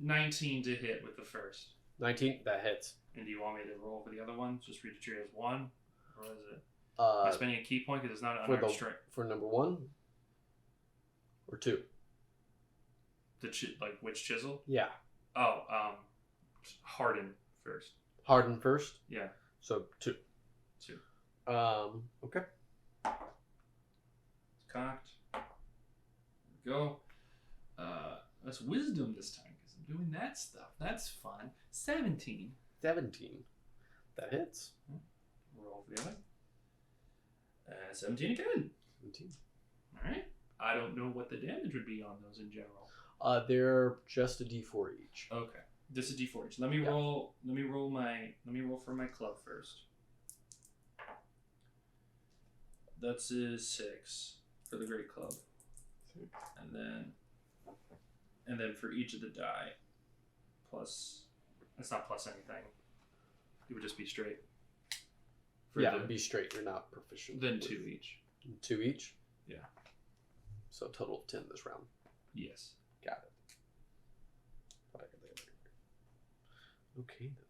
19 to hit with the first. 19, that hits. And do you want me to roll for the other one? Just read it to you as 1? Or is it? Am I spending a key point because it's not an unarmed strike? For number 1? Or 2? Which chisel? Yeah. Oh, harden first. Harden first? Yeah. So 2. 2. Okay. It's cocked. There we go. That's wisdom this time because I'm doing that stuff. That's fun. 17. 17. That hits. Roll for the other. 17 again. 17. Alright. I don't know what the damage would be on those in general. They're just a D4 each. Okay. This is D4 each. Let me roll for my club first. That's a 6 for the great club. And then for each of the die, plus, it's not plus anything. It would just be straight. It'd be straight. You're not proficient. Then 2 each. 2 each? Yeah. So total of 10 this round. Yes. Got it. Okay then.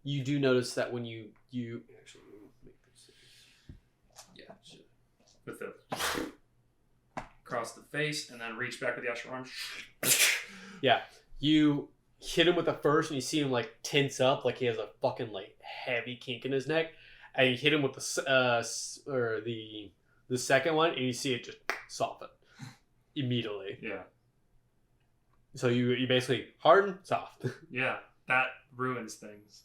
You do notice that when you actually make this. Yeah. With the across the face and then reach back with the extra arm. Yeah, you hit him with the first, and you see him like tense up, like he has a fucking like heavy kink in his neck, and you hit him with the second one, and you see it just soften immediately. Yeah. So you basically harden, soft. Yeah. That ruins things.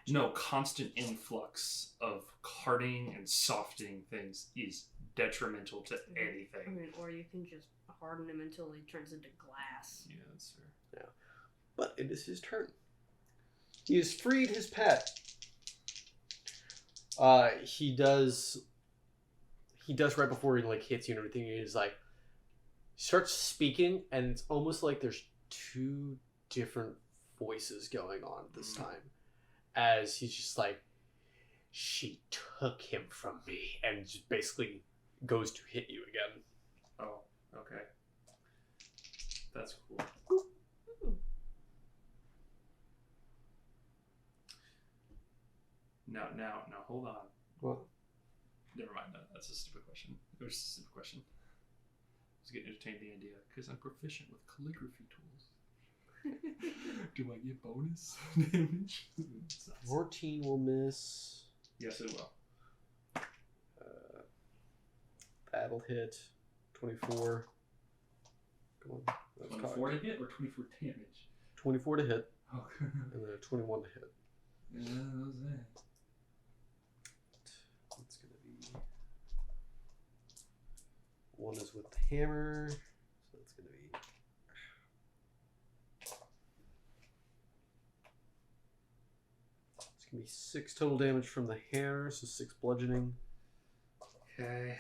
No, constant influx of hardening and softening things is detrimental to I anything. mean, or you can just harden him until he turns into glass. Yeah, that's fair. Yeah, but it is his turn. He has freed his pet. He does right before he like hits you and everything. He's like starts speaking, and it's almost like there's two different voices going on this time. As he's just like, she took him from me, and just basically goes to hit you again. Oh, okay. That's cool. Now, hold on. What? Never mind. No, that's a stupid question. It was just a stupid question. I was getting entertained the idea because I'm proficient with calligraphy tools. Do I get bonus damage? 14 will miss. Yes, it will. That'll hit. 24. Come on. That's 24 to hit or 24 damage? 24 to hit, Oh, and then a 21 to hit. yeah, that was that. It's gonna be. One is with the hammer, so that's gonna be. It's gonna be 6 total damage from the hammer, so 6 bludgeoning. Okay.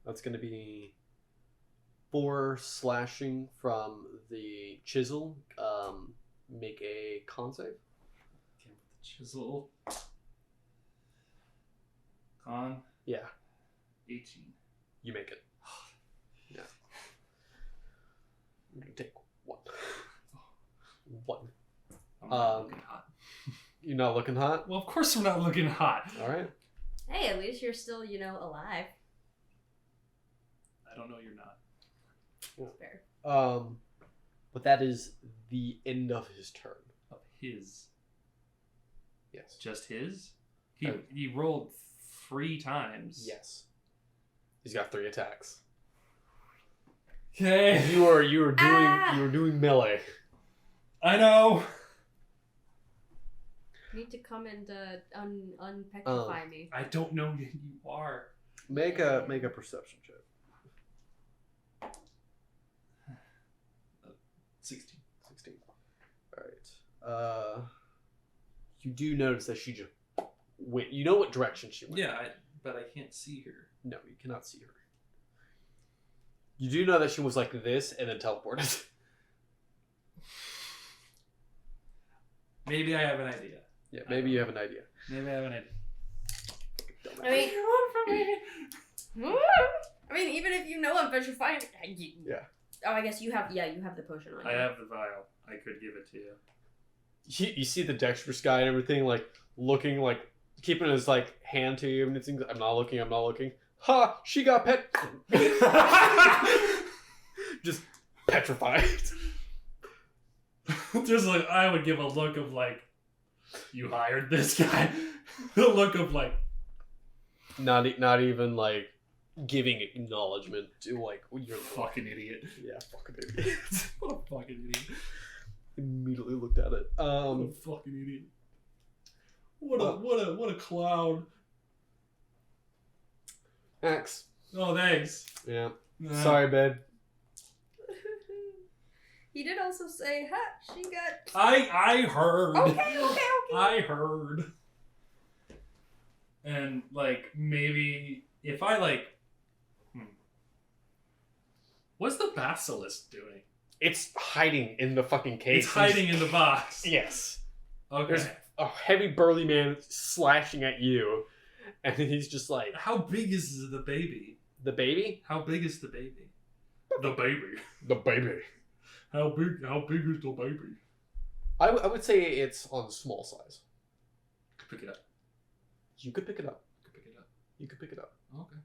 That's gonna be 4 slashing from the chisel. Make a con save. Okay, with the chisel. Con Yeah, 18. you make it. Yeah. I'm gonna take 1. 1. I'm not looking hot. You're not looking hot? Well, of course I'm not looking hot. Alright. Hey, at least you're still, alive. I don't know you're not. Fair. But that is the end of his turn. Of his. Yes. Just his? He rolled 3 times. Yes. He's got 3 attacks. Okay. You were doing melee. I know. You need to come and unpetrify me. I don't know who you are. Make a perception check. 16. 16. Alright. You do notice that she just went. You know what direction she went. Yeah, but I can't see her. No, you cannot see her. You do know that she was like this and then teleported. Maybe I have an idea. Yeah, maybe you have an idea. Maybe I have an idea. I mean, even if you know I'm petrifying, Yeah. Oh, I guess you have. Yeah, you have the potion on. I you. have the vial. I could give it to you. You see the dexterous guy and everything, like looking, like keeping his like hand to you, and it's I'm not looking. Ha! She got pet. Just petrified. Just like I would give a look of like, you hired this guy. The look of like, Not even like giving acknowledgement to like you're fucking idiot. Yeah, fucking idiot. What a fucking idiot. Immediately looked at it. What a fucking idiot. What a clown. Axe. Oh, thanks. Yeah. Nah. Sorry, babe. He did also say, "Ha, she got." I heard. Okay. I heard. And like maybe if I like, what's the basilisk doing? It's hiding in the fucking case. It's hiding in the box. Yes. Okay. There's a heavy burly man slashing at you, and he's just like, How big is the baby? The baby? How big is the baby? The baby. The baby. How big is the baby? I would say it's on the small size. Pick it up. You could pick it up. Pick it up. You could pick it up. Okay.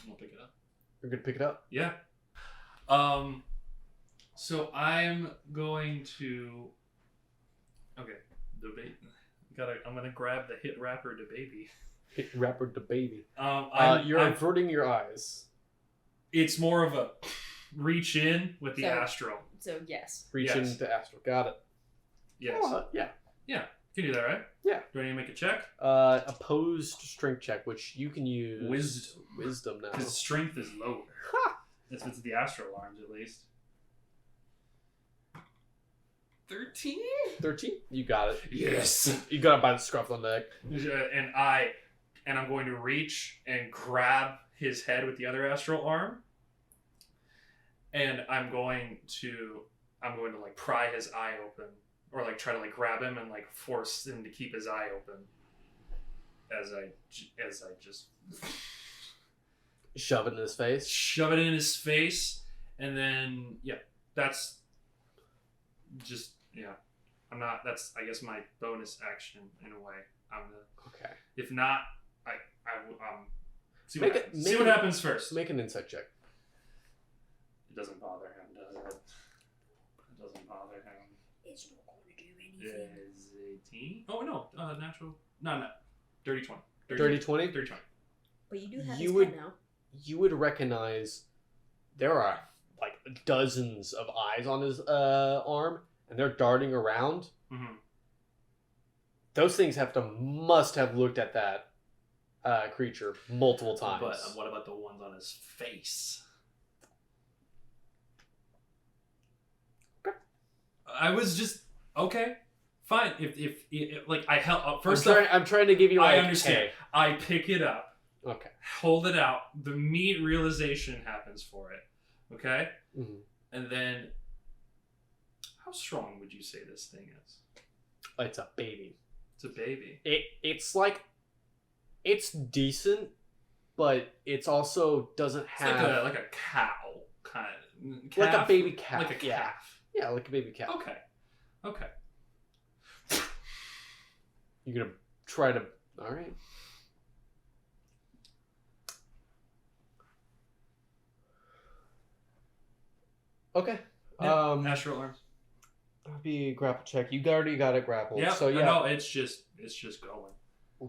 I'm gonna pick it up. You're gonna pick it up? Yeah. So I'm going to. Okay. The baby. I'm gonna grab the hit rapper the baby. Hit rapper the baby. I'm averting your eyes. It's more of a reach in with the So- astral. So yes. Reaching Yes. to astral. Got it. Yes. Yeah. You can do that, right? Yeah. Do I need to make a check? Opposed strength check, which you can use wisdom now. Because strength is lower. If it's the astral arms, at least. 13? 13? You got it. Yes. You got it by the scruff of the neck. And I'm going to reach and grab his head with the other astral arm. And I'm going to like pry his eye open, or like try to like grab him and like force him to keep his eye open. As I just Shove it in his face. shove it in his face, and then that's just that's I guess my bonus action in a way. I'm gonna, Okay. if not, see Make what it- happens. make See what it- happens first. Make an insight check. It doesn't bother him, does it? It doesn't bother him. It's not going to do anything. Is 18? Oh no, natural. No, dirty 20. Dirty 20? Dirty 20. But you do have You his would- head now. You would recognize there are like dozens of eyes on his arm, and they're darting around. Mm-hmm. Those things must have looked at that creature multiple times. But what about the ones on his face? Okay. I was just okay. Fine. If like I held first I'm trying to give you. I Like, understand. hey. I pick it up, Okay. hold it out. The immediate realization happens for it. Okay, Mm-hmm. and then how strong would you say this thing is? It's a baby. It's a baby. It's decent, but it's also doesn't It's have like a cow kind of like a calf? baby calf. Like a Yeah. calf. Yeah, like a baby calf. Okay. You're gonna try to. All right. Okay. Yeah, astral arms. That'd be a grapple check. You already got it grappled. Yeah. So yeah. No, it's just going.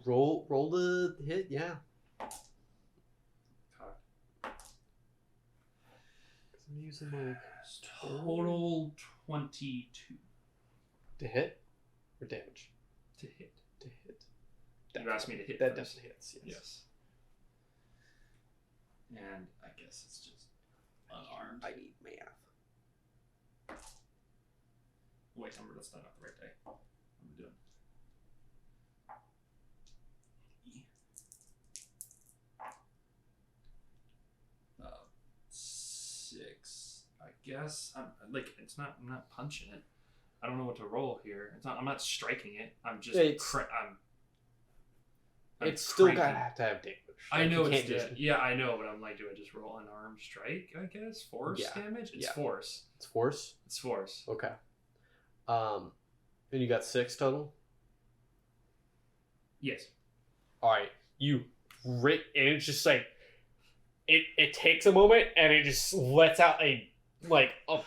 Roll the hit. Yeah. Okay. I'm using like Total 22 to hit or damage. to hit. To hit. You asked me to hit. That first. definitely hits. Yes. Yes. And I guess it's just unarmed. I need math. Wait, that's not the right day. What am I doing? 6. I guess I'm not punching it. I don't know what to roll here. I'm not striking it. I'm just. I'm It's still cranking. gotta have to have damage. I Like, know you it's can't dead. Yeah, I know, but I'm like, do I just roll an arm strike? I guess force damage. It's Yeah. force. It's force. It's force. Okay. And you got 6 total. Yes. All right. You and it's just like it takes a moment and it just lets out a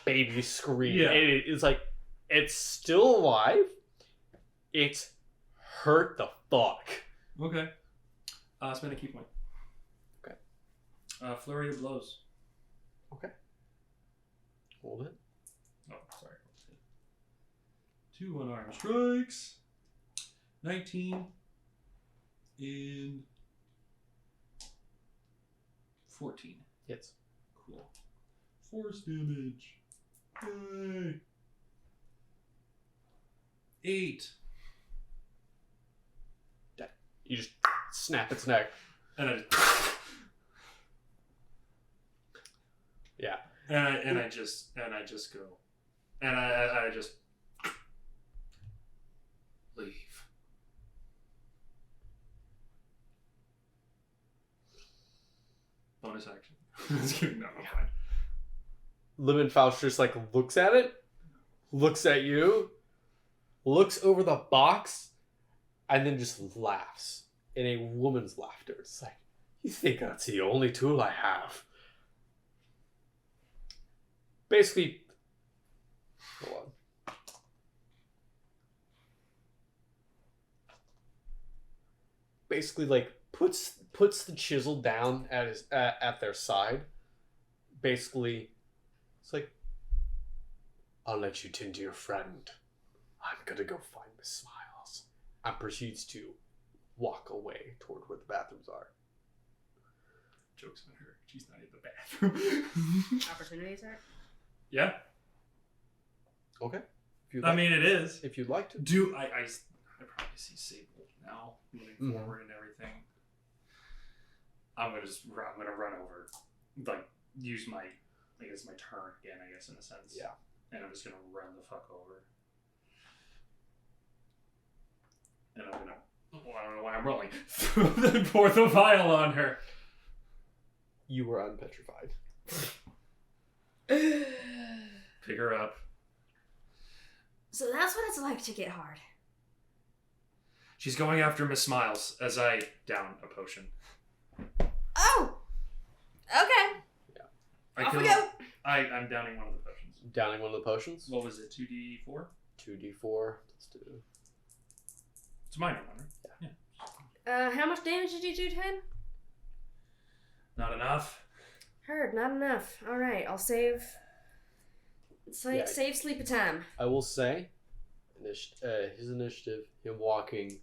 baby scream. Yeah. And it's like it's still alive. It's hurt the fuck. Okay. Spend a key point. Okay. Flurry of blows. Okay. Hold it. Oh, sorry. 2 unarmed strikes. 19 and 14. Hits. Cool. Force damage. Yay. 8. You just snap its neck. And I Yeah. and I just go. And I just leave. bonus action. Just kidding. No, I'm fine. Lemon Faust just like looks at it, looks at you, looks over the box, and then just laughs in a woman's laughter. It's like, you think that's the only tool I have? Basically, hold on. Basically, like puts the chisel down at their side. Basically, it's like, I'll let you tend to your friend. I'm gonna go find Miss Smiles. And proceeds to walk away toward where the bathrooms are. Joke's on her. She's not in the bathroom. Opportunity attack? Yeah. Okay. If you'd I like, mean, it is. if you'd like to. I probably see Sable now moving forward and everything. I'm gonna run over, like use my, I guess my turn again. I guess in a sense. Yeah. And I'm just gonna run the fuck over. And I'm gonna. Well, I don't know why I'm rolling. Pour the vial on her. You were unpetrified. Pick her up. So that's what it's like to get hard. She's going after Miss Smiles as I down a potion. Oh! Okay. Off we go! I'm downing one of the potions. Downing one of the potions. What was it? 2d4? 2d4. Let's do. It's a minor one, right? Yeah. How much damage did you do to him? Not enough. Heard, not enough. Alright, I'll save... Yeah. Save sleepy time. I will say, his initiative, him walking,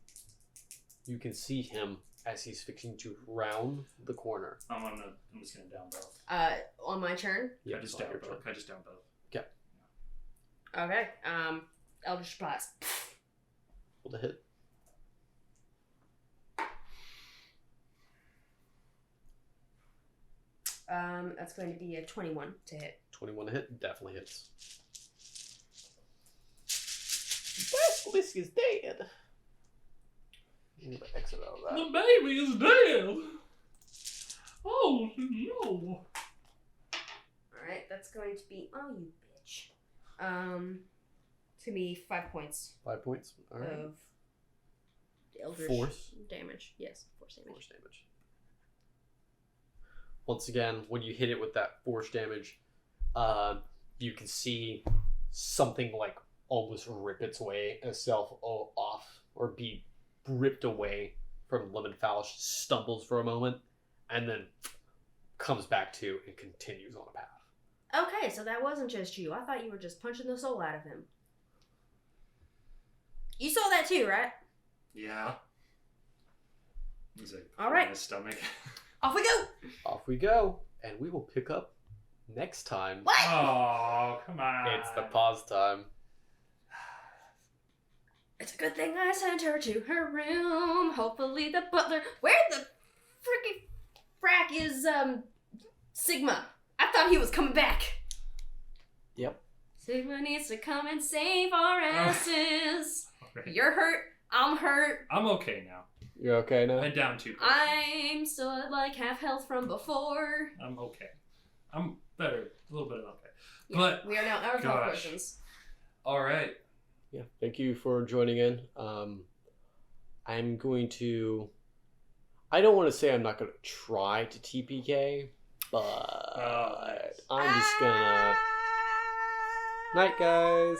you can see him as he's fixing to round the corner. I'm just gonna down both. On my turn? Yeah, I just it's on down your both. turn. I just down both. Okay, Eldritch Blast. Roll the hit. That's going to be a 21 to hit. 21 to hit. Definitely hits. Basilisk is dead. You need to exit out of that. The baby is dead! Oh, no. Alright, that's going to be... Oh, you bitch. It's going to be 5 points 5 points. All right. of Eldritch Force? damage. Yes, force damage. Force damage. Once again, when you hit it with that force damage, you can see something like almost rip itself off or be ripped away from Lemon Faust, stumbles for a moment, and then comes back to and continues on a path. Okay, so that wasn't just you. I thought you were just punching the soul out of him. You saw that too, right? Yeah. He's like, All right. in his stomach. Off we go! Off we go, and we will pick up next time. What? Oh, come on. It's the pause time. It's a good thing I sent her to her room. Hopefully the butler... Where the freaking frack is, Sigma? I thought he was coming back. Yep. Sigma needs to come and save our asses. Okay. You're hurt. I'm hurt. I'm okay now. You're okay now? I down 2 potions. I'm still at like half health from before. I'm okay. I'm better. A little bit of okay. Yeah, But, we are now out of health potions. alright. Yeah. Thank you for joining in. I'm going to... I don't want to say I'm not going to try to TPK, but nice. I'm just gonna... Night, guys.